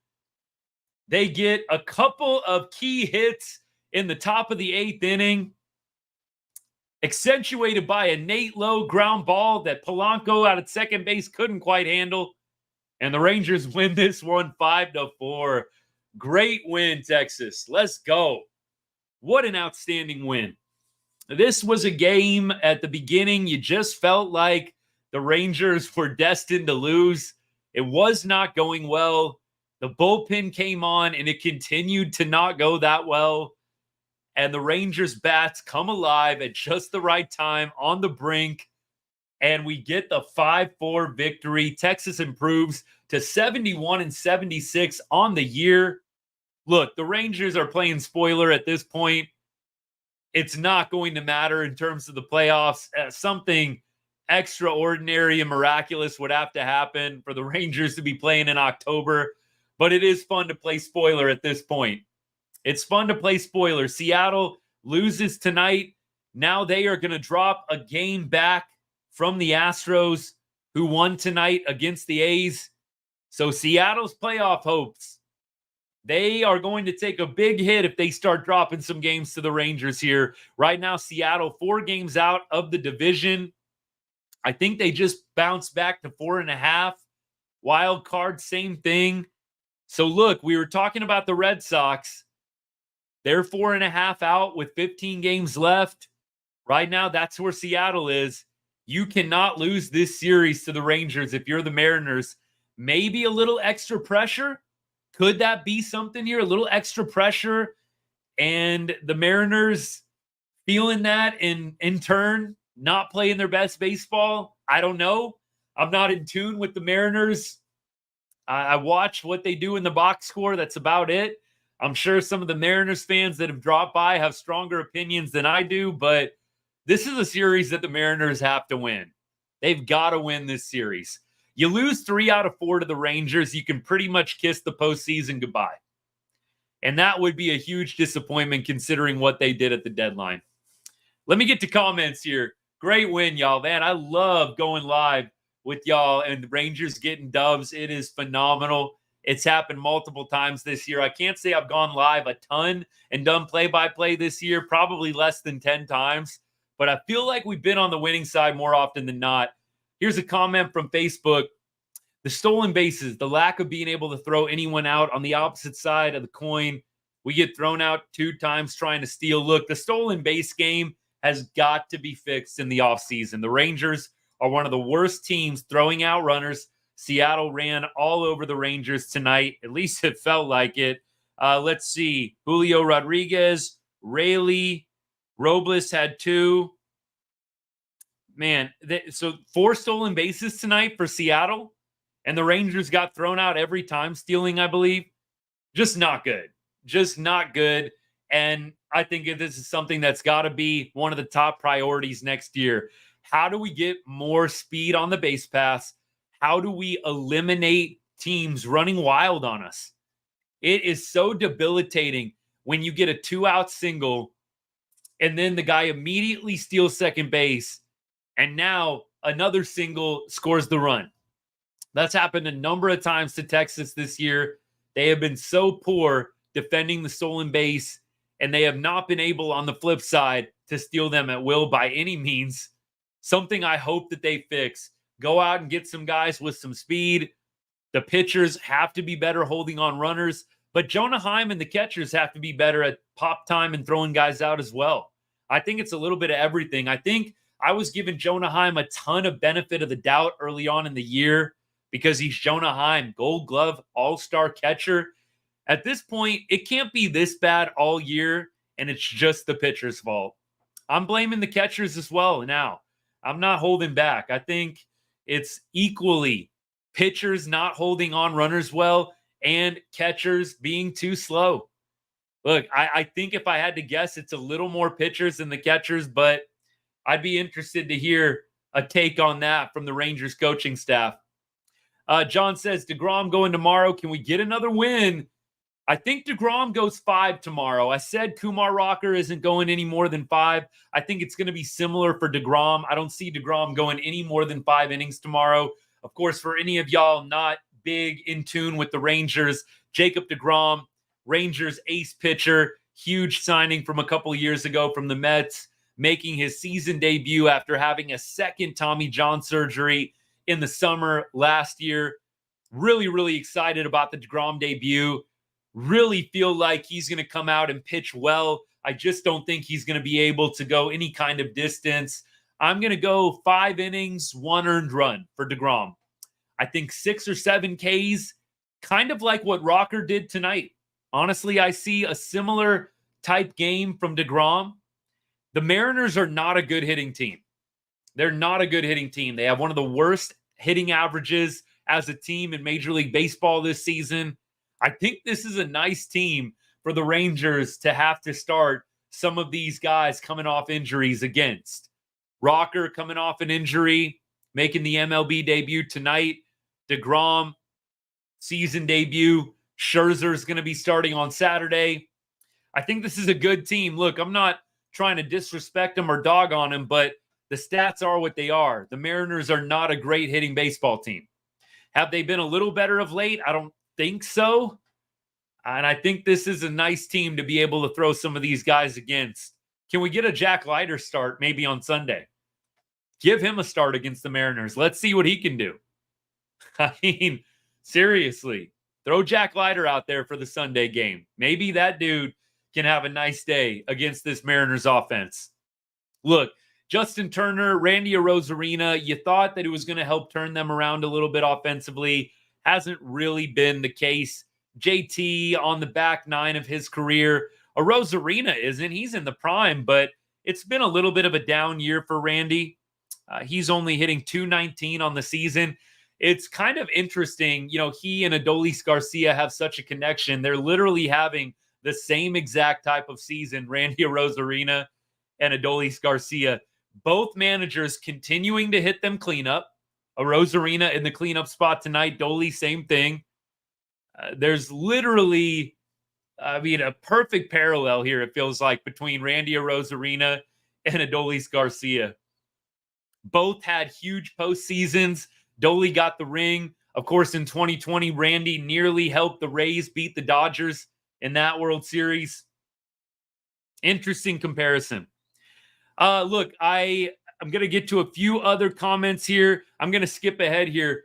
They get a couple of key hits in the top of the 8th inning, accentuated by a Nate Lowe ground ball that Polanco out at second base couldn't quite handle. And the Rangers win this one 5-4. Great win, Texas. Let's go. What an outstanding win. This was a game at the beginning. You just felt like the Rangers were destined to lose. It was not going well. The bullpen came on, and it continued to not go that well. And the Rangers bats come alive at just the right time on the brink. And we get the 5-4 victory. Texas improves to 71-76 on the year. Look, the Rangers are playing spoiler at this point. It's not going to matter in terms of the playoffs. Something extraordinary and miraculous would have to happen for the Rangers to be playing in October. But it is fun to play spoiler at this point. It's fun to play spoiler. Seattle loses tonight. Now they are going to drop a game back from the Astros, who won tonight against the A's. So Seattle's playoff hopes, they are going to take a big hit if they start dropping some games to the Rangers here. Right now, Seattle 4 games out of the division. I think they just bounced back to 4.5. Wild card, same thing. So look, we were talking about the Red Sox. They're 4.5 out with 15 games left. Right now, that's where Seattle is. You cannot lose this series to the Rangers if you're the Mariners. Maybe a little extra pressure. Could that be something here? A little extra pressure and the Mariners feeling that and in turn not playing their best baseball? I don't know. I'm not in tune with the Mariners. I watch what they do in the box score. That's about it. I'm sure some of the Mariners fans that have dropped by have stronger opinions than I do, but this is a series that the Mariners have to win. They've got to win this series. You lose 3 out of 4 to the Rangers, you can pretty much kiss the postseason goodbye. And that would be a huge disappointment considering what they did at the deadline. Let me get to comments here. Great win, y'all. Man, I love going live with y'all and the Rangers getting dubs. It is phenomenal. It's happened multiple times this year. I can't say I've gone live a ton and done play-by-play this year, probably less than 10 times. But I feel like we've been on the winning side more often than not. Here's a comment from Facebook. The stolen bases, the lack of being able to throw anyone out on the opposite side of the coin. We get thrown out 2 times trying to steal. Look, the stolen base game has got to be fixed in the offseason. The Rangers are one of the worst teams throwing out runners. Seattle ran all over the Rangers tonight. At least it felt like it. Let's see. Julio Rodriguez, Rayleigh, Robles had 2. Man, so 4 stolen bases tonight for Seattle. And the Rangers got thrown out every time stealing, I believe. Just not good. Just not good. And I think this is something that's got to be one of the top priorities next year. How do we get more speed on the base pass? How do we eliminate teams running wild on us? It is so debilitating when you get a 2-out single and then the guy immediately steals second base and now another single scores the run. That's happened a number of times to Texas this year. They have been so poor defending the stolen base, and they have not been able on the flip side to steal them at will by any means. Something I hope that they fix. Go out and get some guys with some speed. The pitchers have to be better holding on runners, but Jonah Heim and the catchers have to be better at pop time and throwing guys out as well. I think it's a little bit of everything. I think I was giving Jonah Heim a ton of benefit of the doubt early on in the year because he's Jonah Heim, Gold Glove, all-star catcher. At this point, it can't be this bad all year, and it's just the pitcher's fault. I'm blaming the catchers as well now. I'm not holding back. I think it's equally pitchers not holding on runners well and catchers being too slow. Look, I think if I had to guess, it's a little more pitchers than the catchers, but I'd be interested to hear a take on that from the Rangers coaching staff. John says, DeGrom going tomorrow. Can we get another win? I think DeGrom goes 5 tomorrow. I said Kumar Rocker isn't going any more than 5. I think it's going to be similar for DeGrom. I don't see DeGrom going any more than 5 innings tomorrow. Of course, for any of y'all not big in tune with the Rangers, Jacob DeGrom, Rangers ace pitcher, huge signing from a couple of years ago from the Mets, making his season debut after having a second Tommy John surgery in the summer last year. Really, really excited about the DeGrom debut. Really feel like he's going to come out and pitch well. I just don't think he's going to be able to go any kind of distance. I'm going to go 5 innings, 1 earned run for DeGrom. I think 6 or 7 Ks, kind of like what Rocker did tonight. Honestly, I see a similar type game from DeGrom. The Mariners are not a good hitting team. They're not a good hitting team. They have one of the worst hitting averages as a team in Major League Baseball this season. I think this is a nice team for the Rangers to have to start some of these guys coming off injuries against. Rocker coming off an injury, making the MLB debut tonight. DeGrom, season debut. Scherzer's going to be starting on Saturday. I think this is a good team. Look, I'm not trying to disrespect them or dog on them, but the stats are what they are. The Mariners are not a great hitting baseball team. Have they been a little better of late? I don't think so. And I think this is a nice team to be able to throw some of these guys against. Can we get a Jack Leiter start maybe on Sunday? Give him a start against the Mariners. Let's see what he can do. I mean, seriously, throw Jack Leiter out there for the Sunday game. Maybe that dude can have a nice day against this Mariners offense. Look, Justin Turner, Randy Arozarena, you thought that it was going to help turn them around a little bit offensively. Hasn't really been the case. JT on the back 9 of his career. Arozarena isn't. He's in the prime, but it's been a little bit of a down year for Randy. He's only hitting .219 on the season. It's kind of interesting. You know, he and Adolis Garcia have such a connection. They're literally having the same exact type of season, Randy Arozarena and Adolis Garcia. Both managers continuing to hit them cleanup. Arozarena in the cleanup spot tonight. Dolly, same thing. There's literally I mean, a perfect parallel here, it feels like, between Randy Arozarena and Adolis Garcia. Both had huge postseasons. Dolly got the ring. Of course, in 2020, Randy nearly helped the Rays beat the Dodgers in that World Series. Interesting comparison. Look, I'm going to get to a few other comments here. I'm going to skip ahead here.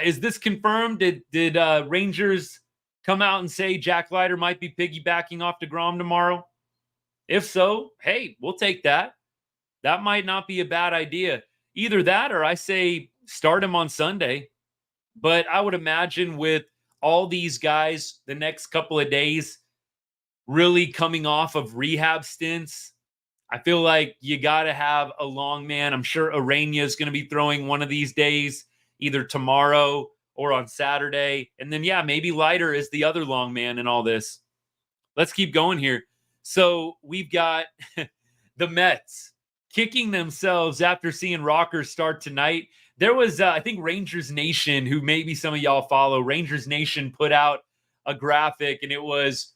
Is this confirmed? Did Rangers come out and say Jack Leiter might be piggybacking off DeGrom tomorrow? If so, hey, we'll take that. That might not be a bad idea. Either that or I say start him on Sunday. But I would imagine with all these guys the next couple of days really coming off of rehab stints, I feel like you got to have a long man. I'm sure Arena is going to be throwing one of these days, either tomorrow or on Saturday. And then, yeah, maybe Leiter is the other long man in all this. Let's keep going here. So we've got the Mets kicking themselves after seeing Rocker start tonight. There was, I think, Rangers Nation, who maybe some of y'all follow. Rangers Nation put out a graphic, and it was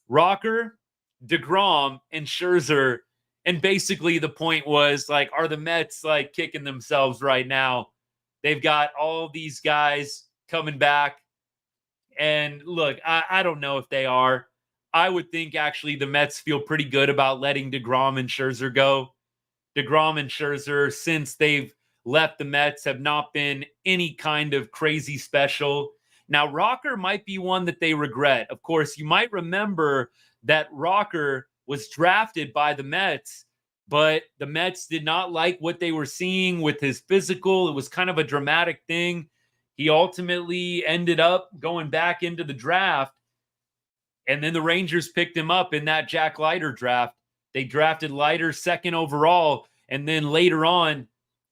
Rocker, DeGrom, and Scherzer. And basically the point was, like, are the Mets, like, kicking themselves right now? They've got all these guys coming back. And look, I don't know if they are. I would think actually the Mets feel pretty good about letting DeGrom and Scherzer go. DeGrom and Scherzer, since they've left the Mets, have not been any kind of crazy special. Now, Rocker might be one that they regret. Of course, you might remember that Rocker was drafted by the Mets, but the Mets did not like what they were seeing with his physical. It was kind of a dramatic thing. He ultimately ended up going back into the draft, and then the Rangers picked him up in that Jack Leiter draft. They drafted Leiter second overall, and then later on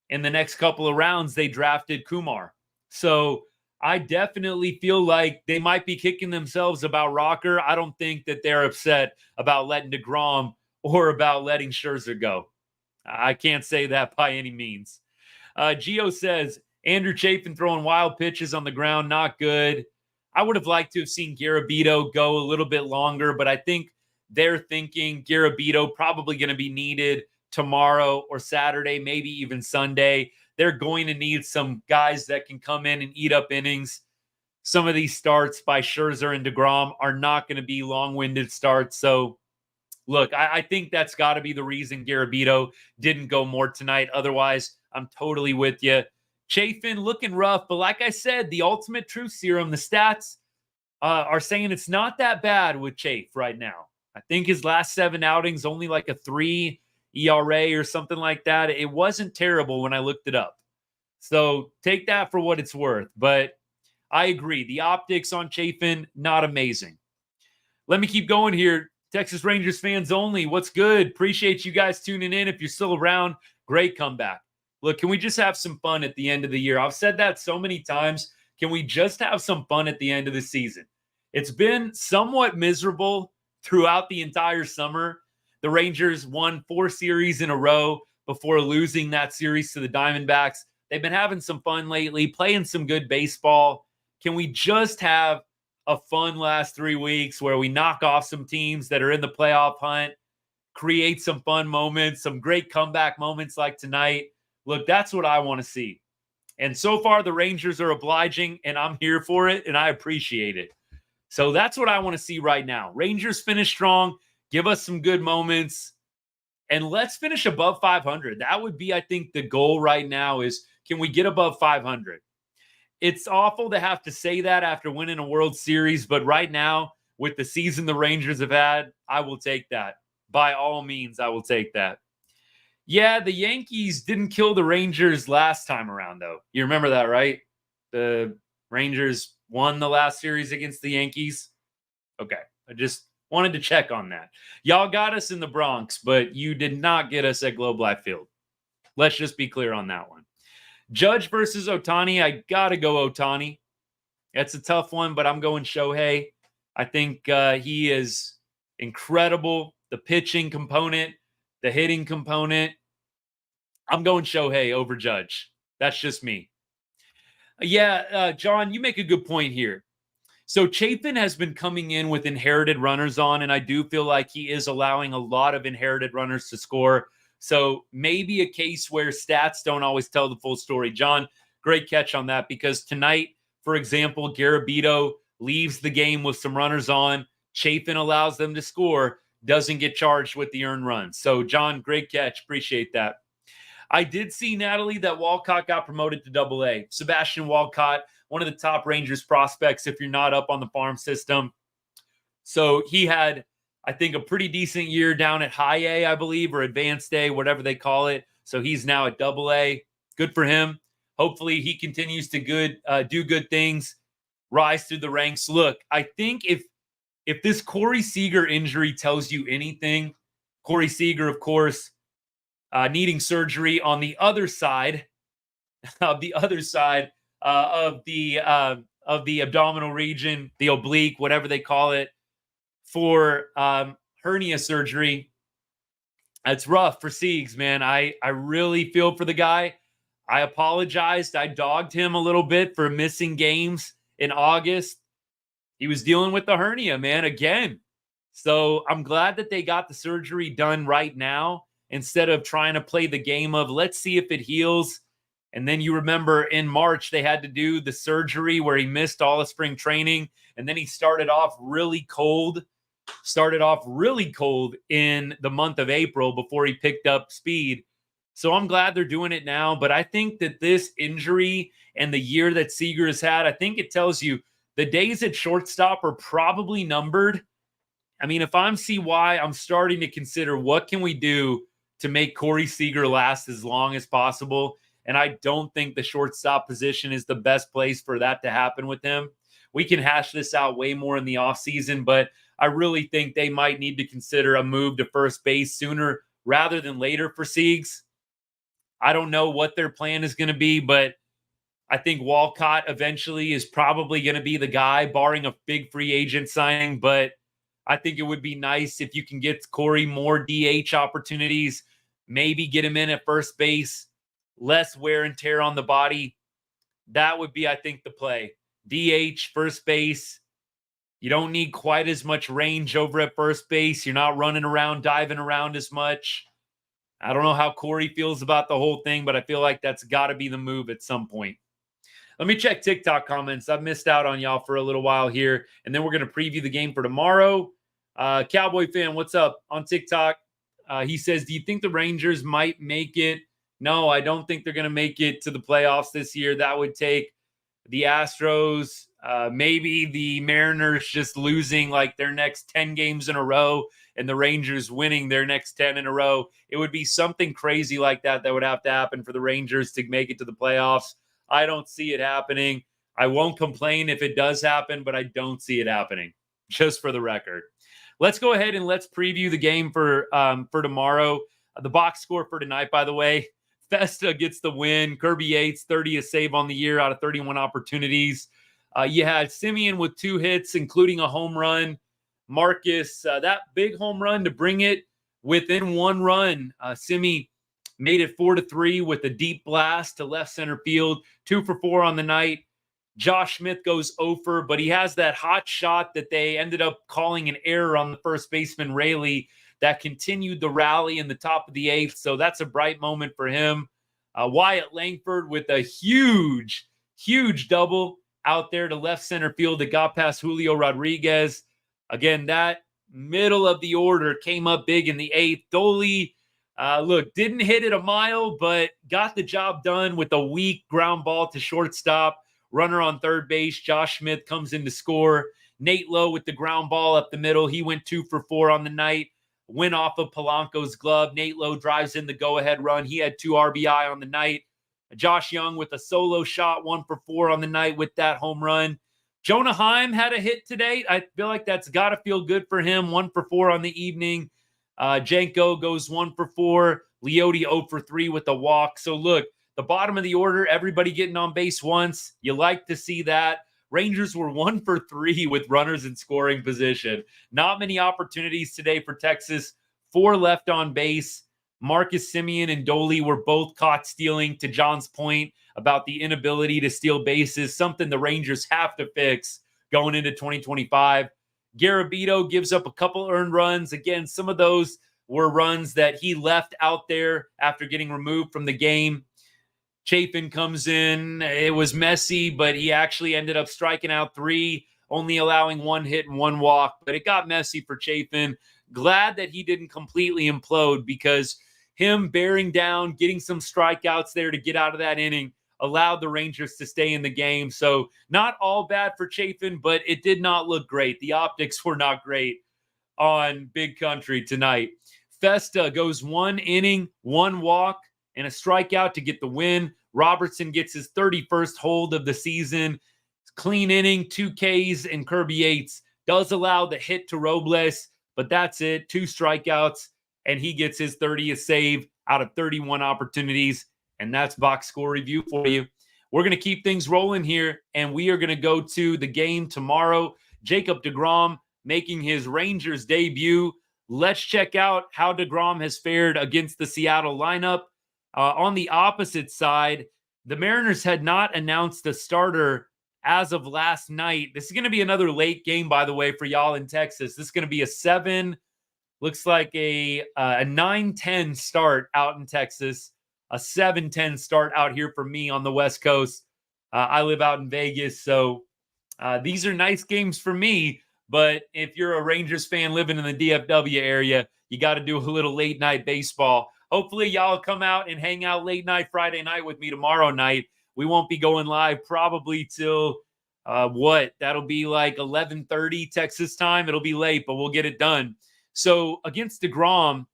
in the next couple of rounds, they drafted Kumar. So I definitely feel like they might be kicking themselves about Rocker. I don't think that they're upset about letting DeGrom or about letting Scherzer go. I can't say that by any means. Gio says, Andrew Chafin throwing wild pitches on the ground, not good. I would have liked to have seen Garabito go a little bit longer, but I think they're thinking Garabito probably going to be needed tomorrow or Saturday, maybe even Sunday. They're going to need some guys that can come in and eat up innings. Some of these starts by Scherzer and DeGrom are not going to be long-winded starts. So, look, I think that's got to be the reason Garabito didn't go more tonight. Otherwise, I'm totally with you. Chafin looking rough, but like I said, the ultimate truth serum, the stats are saying it's not that bad with Chafe right now. I think his last 7 outings, only like a 3 ERA or something like that. It wasn't terrible when I looked it up. So take that for what it's worth. But I agree. The optics on Chafin, not amazing. Let me keep going here. Texas Rangers fans only. What's good? Appreciate you guys tuning in. If you're still around, great comeback. Look, can we just have some fun at the end of the year? I've said that so many times. Can we just have some fun at the end of the season? It's been somewhat miserable throughout the entire summer. The Rangers won 4 series in a row before losing that series to the Diamondbacks. They've been having some fun lately, playing some good baseball. Can we just have a fun last 3 weeks where we knock off some teams that are in the playoff hunt, create some fun moments, some great comeback moments like tonight? Look, that's what I want to see. And so far, the Rangers are obliging, and I'm here for it, and I appreciate it. So that's what I want to see right now. Rangers finish strong, give us some good moments, and let's finish above 500. That would be, I think, the goal right now is, can we get above 500? It's awful to have to say that after winning a World Series, but right now, with the season the Rangers have had, I will take that. By all means, I will take that. Yeah, the Yankees didn't kill the Rangers last time around, though. You remember that, right? The Rangers won the last series against the Yankees. Okay, I just wanted to check on that. Y'all got us in the Bronx, but you did not get us at Globe Life Field. Let's just be clear on that one. Judge versus Ohtani, I got to go Ohtani. That's a tough one, but I'm going Shohei. I think he is incredible. The pitching component, the hitting component. I'm going Shohei over Judge. That's just me. Yeah, John, you make a good point here. So Chapin has been coming in with inherited runners on, and I do feel like he is allowing a lot of inherited runners to score. So maybe a case where stats don't always tell the full story. John, great catch on that, because tonight, for example, Garabito leaves the game with some runners on. Chapin allows them to score, doesn't get charged with the earned runs. So, John, great catch. Appreciate that. I did see, Natalie, that Walcott got promoted to AA. Sebastian Walcott, one of the top Rangers prospects if you're not up on the farm system. So he had, I think, a pretty decent year down at high A, I believe, or advanced A, whatever they call it. So he's now at AA. Good for him. Hopefully he continues to do good things, rise through the ranks. Look, I think if this Corey Seager injury tells you anything, Corey Seager, of course, needing surgery on the other side of the abdominal region, the oblique, whatever they call it, for hernia surgery. That's rough for Siegs, man. I really feel for the guy. I apologized. I dogged him a little bit for missing games in August. He was dealing with the hernia, man, again. So I'm glad that they got the surgery done right now instead of trying to play the game of let's see if it heals. And then you remember in March, they had to do the surgery where he missed all of spring training. And then he started off really cold in the month of April before he picked up speed. So I'm glad they're doing it now. But I think that this injury and the year that Seager has had, I think it tells you the days at shortstop are probably numbered. I mean, if I'm CY, I'm starting to consider what can we do to make Corey Seager last as long as possible. And I don't think the shortstop position is the best place for that to happen with him. We can hash this out way more in the offseason, but I really think they might need to consider a move to first base sooner rather than later for Siegs. I don't know what their plan is going to be, but I think Walcott eventually is probably going to be the guy, barring a big free agent signing. But I think it would be nice if you can get Corey more DH opportunities, maybe get him in at first base, less wear and tear on the body. That would be, I think, the play. DH, first base. You don't need quite as much range over at first base. You're not running around, diving around as much. I don't know how Corey feels about the whole thing, but I feel like that's got to be the move at some point. Let me check TikTok comments. I've missed out on y'all for a little while here, and then we're going to preview the game for tomorrow. Cowboy fan, what's up on TikTok? He says, do you think the Rangers might make it? No, I don't think they're going to make it to the playoffs this year. That would take the Astros, maybe the Mariners just losing like their next 10 games in a row and the Rangers winning their next 10 in a row. It would be something crazy like that would have to happen for the Rangers to make it to the playoffs. I don't see it happening. I won't complain if it does happen, but I don't see it happening, just for the record. Let's go ahead and let's preview the game for tomorrow. The box score for tonight, by the way, Festa gets the win. Kirby Yates, 30th save on the year out of 31 opportunities. You had Semien with 2 hits, including a home run. Marcus, that big home run to bring it within 1 run. Semien made it 4-3 with a deep blast to left center field. 2 for 4 on the night. Josh Smith goes over, but he has that hot shot that they ended up calling an error on the first baseman, Rayleigh, that continued the rally in the top of the 8th. So that's a bright moment for him. Wyatt Langford with a huge double out there to left center field that got past Julio Rodriguez. Again, that middle of the order came up big in the 8th. Dolly, didn't hit it a mile, but got the job done with a weak ground ball to shortstop. Runner on third base. Josh Smith comes in to score. Nate Lowe with the ground ball up the middle. He went 2 for 4 on the night. Went off of Polanco's glove. Nate Lowe drives in the go-ahead run. He had 2 RBI on the night. Josh Jung with a solo shot, 1 for 4 on the night with that home run. Jonah Heim had a hit today. I feel like that's got to feel good for him. 1 for 4 on the evening. Janko goes 1 for 4. Leote 0 for 3 with a walk. So look, the bottom of the order, everybody getting on base once. You like to see that. Rangers were 1 for 3 with runners in scoring position. Not many opportunities today for Texas. 4 left on base. Marcus Semien and Dolly were both caught stealing, to John's point about the inability to steal bases, something the Rangers have to fix going into 2025. Garabito gives up a couple earned runs. Again, some of those were runs that he left out there after getting removed from the game. Chafin comes in. It was messy, but he actually ended up striking out 3, only allowing 1 hit and 1 walk. But it got messy for Chafin. Glad that he didn't completely implode, because him bearing down, getting some strikeouts there to get out of that inning allowed the Rangers to stay in the game. So not all bad for Chafin, but it did not look great. The optics were not great on Big Country tonight. Festa goes 1 inning, 1 walk, and a strikeout to get the win. Robertson gets his 31st hold of the season. Clean inning, 2 Ks, and Kirby Yates does allow the hit to Robles, but that's it. 2 strikeouts, and he gets his 30th save out of 31 opportunities. And that's box score review for you. We're going to keep things rolling here, and we are going to go to the game tomorrow. Jacob deGrom making his Rangers debut. Let's check out how deGrom has fared against the Seattle lineup. On the opposite side, the Mariners had not announced a starter as of last night. This is going to be another late game, by the way, for y'all in Texas. This is going to be a 7, looks like a 9-10 start out in Texas, a 7-10 start out here for me on the West Coast. I live out in Vegas, so these are nice games for me. But if you're a Rangers fan living in the DFW area, you got to do a little late night baseball. Hopefully, y'all come out and hang out late night Friday night with me tomorrow night. We won't be going live probably till that'll be like 11:30 Texas time. It'll be late, but we'll get it done. So against deGrom,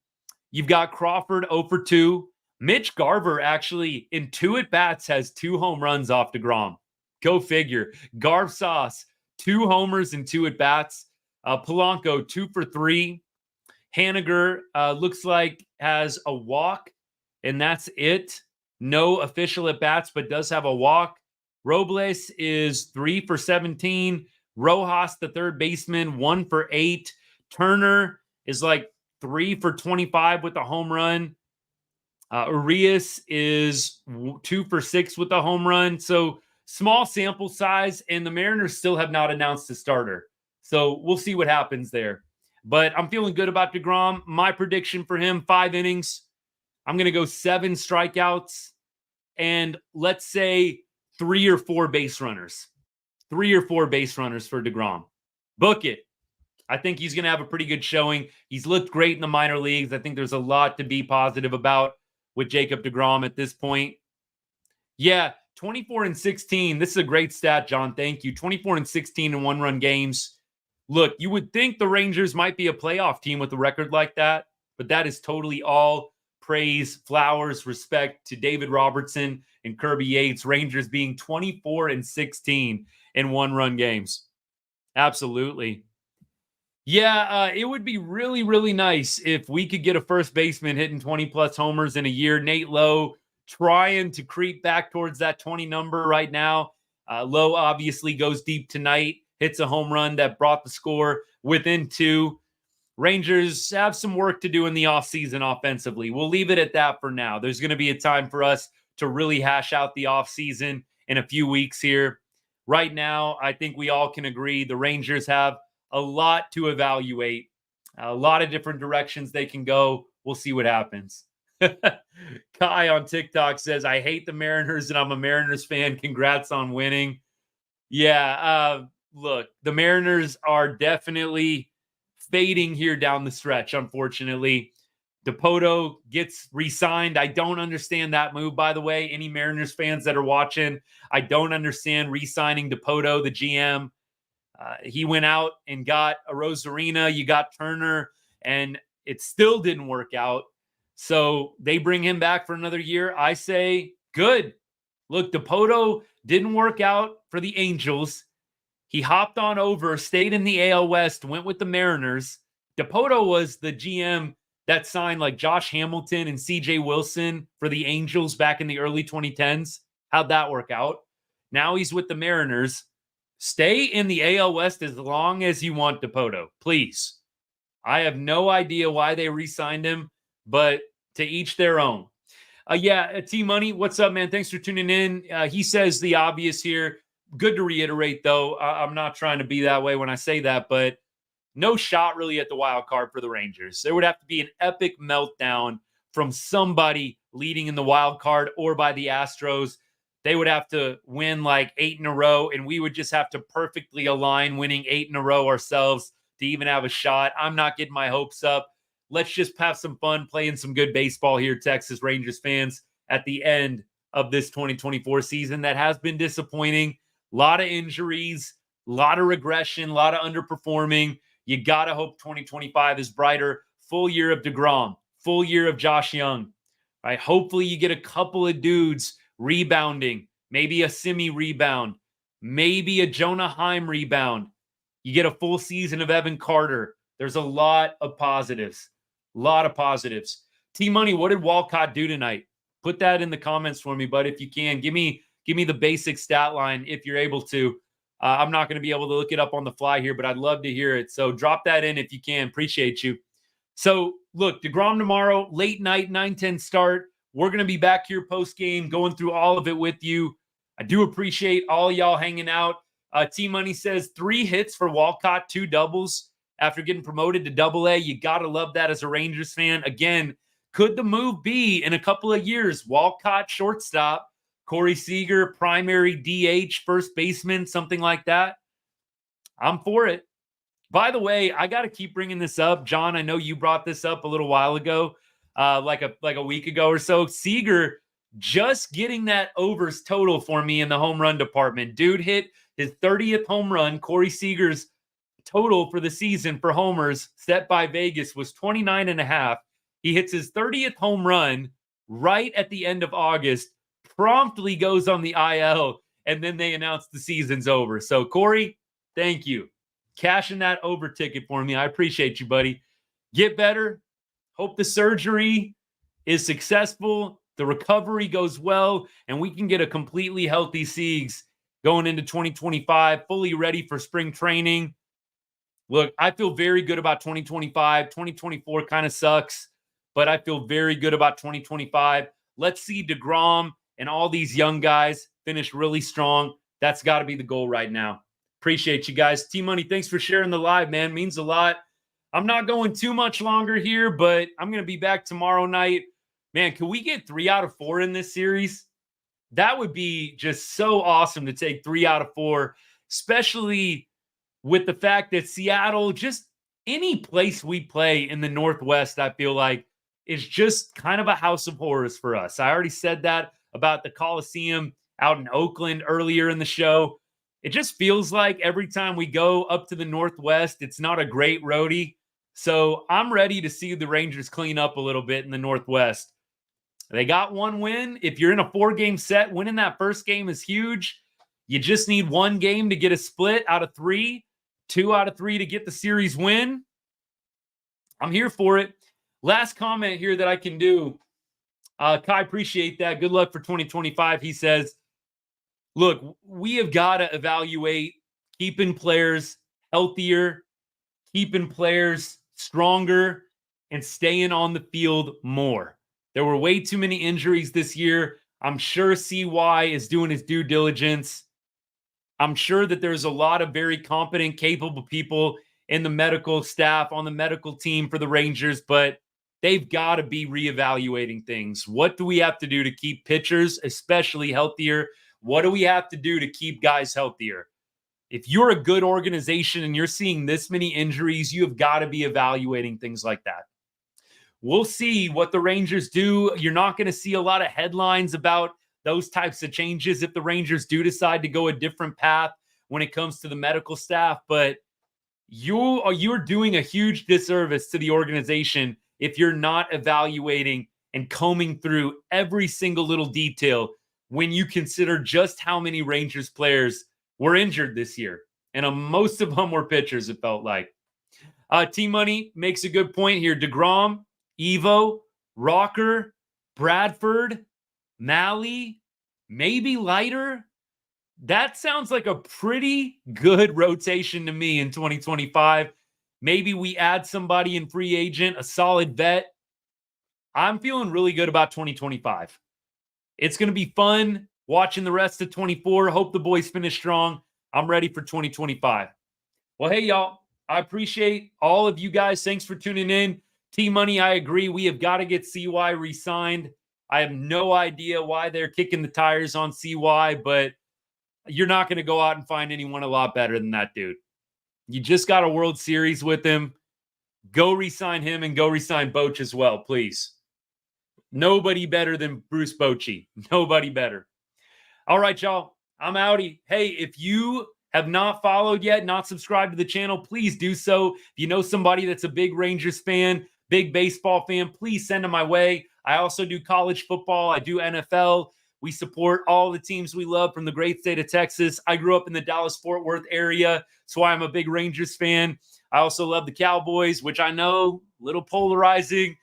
you've got Crawford 0 for 2. Mitch Garver actually in 2 at-bats has 2 home runs off deGrom. Go figure. Garv Sauce, 2 homers and 2 at-bats. Polanco 2 for 3. Haniger looks like has a walk, and that's it. No official at-bats, but does have a walk. Robles is 3 for 17. Rojas, the third baseman, 1 for 8. Turner is like 3 for 25 with a home run. Urias is 2 for 6 with a home run. So small sample size, and the Mariners still have not announced a starter. So we'll see what happens there. But I'm feeling good about deGrom. My prediction for him, 5 innings. I'm going to go 7 strikeouts and let's say 3 or 4 base runners. 3 or 4 base runners for deGrom. Book it. I think he's going to have a pretty good showing. He's looked great in the minor leagues. I think there's a lot to be positive about with Jacob deGrom at this point. Yeah, 24-16. This is a great stat, John. Thank you. 24-16 in 1-run games. Look, you would think the Rangers might be a playoff team with a record like that, but that is totally all praise, flowers, respect to David Robertson and Kirby Yates. Rangers being 24-16 in 1-run games. Absolutely. Yeah, it would be really, really nice if we could get a first baseman hitting 20-plus homers in a year. Nate Lowe trying to creep back towards that 20 number right now. Lowe obviously goes deep tonight, hits a home run that brought the score within 2. Rangers have some work to do in the offseason offensively. We'll leave it at that for now. There's going to be a time for us to really hash out the offseason in a few weeks here. Right now, I think we all can agree the Rangers have a lot to evaluate, a lot of different directions they can go. We'll see what happens. Kai on TikTok says, I hate the Mariners and I'm a Mariners fan. Congrats on winning. Yeah, look, the Mariners are definitely fading here down the stretch, unfortunately. Dipoto gets re-signed. I don't understand that move, by the way. Any Mariners fans that are watching, I don't understand re-signing Dipoto, the GM. He went out and got a Rosarina. You got Turner, and it still didn't work out. So they bring him back for another year. I say, good. Look, Dipoto didn't work out for the Angels. He hopped on over, stayed in the AL West, went with the Mariners. Dipoto was the GM that signed like Josh Hamilton and CJ Wilson for the Angels back in the early 2010s. How'd that work out? Now he's with the Mariners. Stay in the AL West as long as you want, Dipoto, please. I have no idea why they re-signed him, but to each their own. T-Money, what's up, man? Thanks for tuning in. He says the obvious here. good to reiterate, though. I'm not trying to be that way when I say that, but no shot really at the wild card for the Rangers. There would have to be an epic meltdown from somebody leading in the wild card or by the Astros. They would have to win like 8 in a row, and we would just have to perfectly align winning 8 in a row ourselves to even have a shot. I'm not getting my hopes up. Let's just have some fun playing some good baseball here, Texas Rangers fans, at the end of this 2024 season that has been disappointing. A lot of injuries, a lot of regression, a lot of underperforming. You got to hope 2025 is brighter. Full year of DeGrom, full year of Josh Jung. Right? Hopefully you get a couple of dudes rebounding, maybe a Semien rebound, maybe a Jonah Heim rebound. You get a full season of Evan Carter. There's a lot of positives. A lot of positives. T-Money, what did Walcott do tonight? Put that in the comments for me, bud, if you can. Give me the basic stat line if you're able to. I'm not going to be able to look it up on the fly here, but I'd love to hear it. So drop that in if you can. Appreciate you. So, look, DeGrom tomorrow, late night, 9:10 start. We're going to be back here post-game, going through all of it with you. I do appreciate all y'all hanging out. T-Money says 3 hits for Walcott, 2 doubles after getting promoted to Double-A. You got to love that as a Rangers fan. Again, could the move be in a couple of years? Walcott, shortstop, Corey Seager, primary DH, first baseman, something like that. I'm for it. By the way, I got to keep bringing this up. John, I know you brought this up a little while ago, like a week ago or so. Seager just getting that overs total for me in the home run department. Dude hit his 30th home run. Corey Seager's total for the season for homers set by Vegas was 29.5. He hits his 30th home run right at the end of August, promptly goes on the IL, and then they announce the season's over. So, Corey, thank you. Cashing that over ticket for me. I appreciate you, buddy. Get better. Hope the surgery is successful. The recovery goes well, and we can get a completely healthy Siegs going into 2025, fully ready for spring training. Look, I feel very good about 2025. 2024 kind of sucks, but I feel very good about 2025. Let's see DeGrom and all these young guys finish really strong. That's got to be the goal right now. Appreciate you guys. T-Money, thanks for sharing the live, man. Means a lot. I'm not going too much longer here, but I'm going to be back tomorrow night. Man, can we get 3 out of 4 in this series? That would be just so awesome to take 3 out of 4, especially with the fact that Seattle, just any place we play in the Northwest, I feel like is just kind of a house of horrors for us. I already said that about the Coliseum out in Oakland earlier in the show. It just feels like every time we go up to the Northwest, it's not a great roadie. So I'm ready to see the Rangers clean up a little bit in the Northwest. They got 1 win. If you're in a 4-game set, winning that first game is huge. You just need 1 game to get a split out of 3, 2 out of 3 to get the series win. I'm here for it. Last comment here that I can do. Kai, appreciate that. Good luck for 2025. He says, look, we have got to evaluate keeping players healthier, keeping players stronger, and staying on the field more. There were way too many injuries this year. I'm sure CY is doing his due diligence. I'm sure that there's a lot of very competent, capable people in the medical staff, on the medical team for the Rangers, but they've got to be reevaluating things. What do we have to do to keep pitchers, especially, healthier? What do we have to do to keep guys healthier? If you're a good organization and you're seeing this many injuries, you have got to be evaluating things like that. We'll see what the Rangers do. You're not going to see a lot of headlines about those types of changes if the Rangers do decide to go a different path when it comes to the medical staff. But you're doing a huge disservice to the organization if you're not evaluating and combing through every single little detail when you consider just how many Rangers players were injured this year. And most of them were pitchers, it felt like. T-Money makes a good point here. DeGrom, Evo, Rocker, Bradford, Malley, maybe Leiter. That sounds like a pretty good rotation to me in 2025. Maybe we add somebody in free agent, a solid vet. I'm feeling really good about 2025. It's going to be fun. watching the rest of 24. Hope the boys finish strong. I'm ready for 2025. Well, hey, y'all. I appreciate all of you guys. Thanks for tuning in. T-Money, I agree. We have got to get CY re-signed. I have no idea why they're kicking the tires on CY, but you're not going to go out and find anyone a lot better than that dude. You just got a World Series with him. Go re-sign him and go re-sign Boch as well, please. Nobody better than Bruce Bochy. Nobody better. All right, y'all. I'm outie. Hey, if you have not followed yet, not subscribed to the channel, please do so. If you know somebody that's a big Rangers fan, big baseball fan, please send them my way. I also do college football. I do NFL. We support all the teams we love from the great state of Texas. I grew up in the Dallas-Fort Worth area, so I'm a big Rangers fan. I also love the Cowboys, which I know, a little polarizing.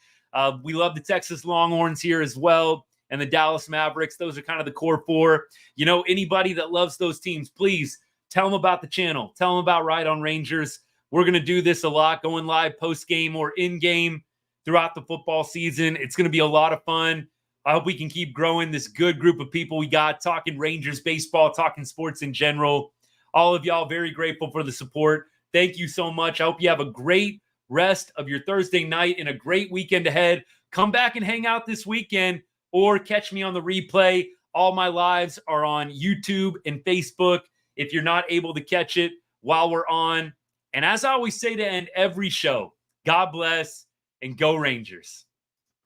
We love the Texas Longhorns here as well, and the Dallas Mavericks. Those are kind of the core four. You know, anybody that loves those teams, please tell them about the channel. Tell them about Right on Rangers. We're going to do this a lot, going live post-game or in-game throughout the football season. It's going to be a lot of fun. I hope we can keep growing this good group of people we got, talking Rangers baseball, talking sports in general. All of y'all, very grateful for the support. Thank you so much. I hope you have a great rest of your Thursday night and a great weekend ahead. Come back and hang out this weekend or catch me on the replay. All my lives are on YouTube and Facebook if you're not able to catch it while we're on. And as I always say to end every show, God bless and go Rangers.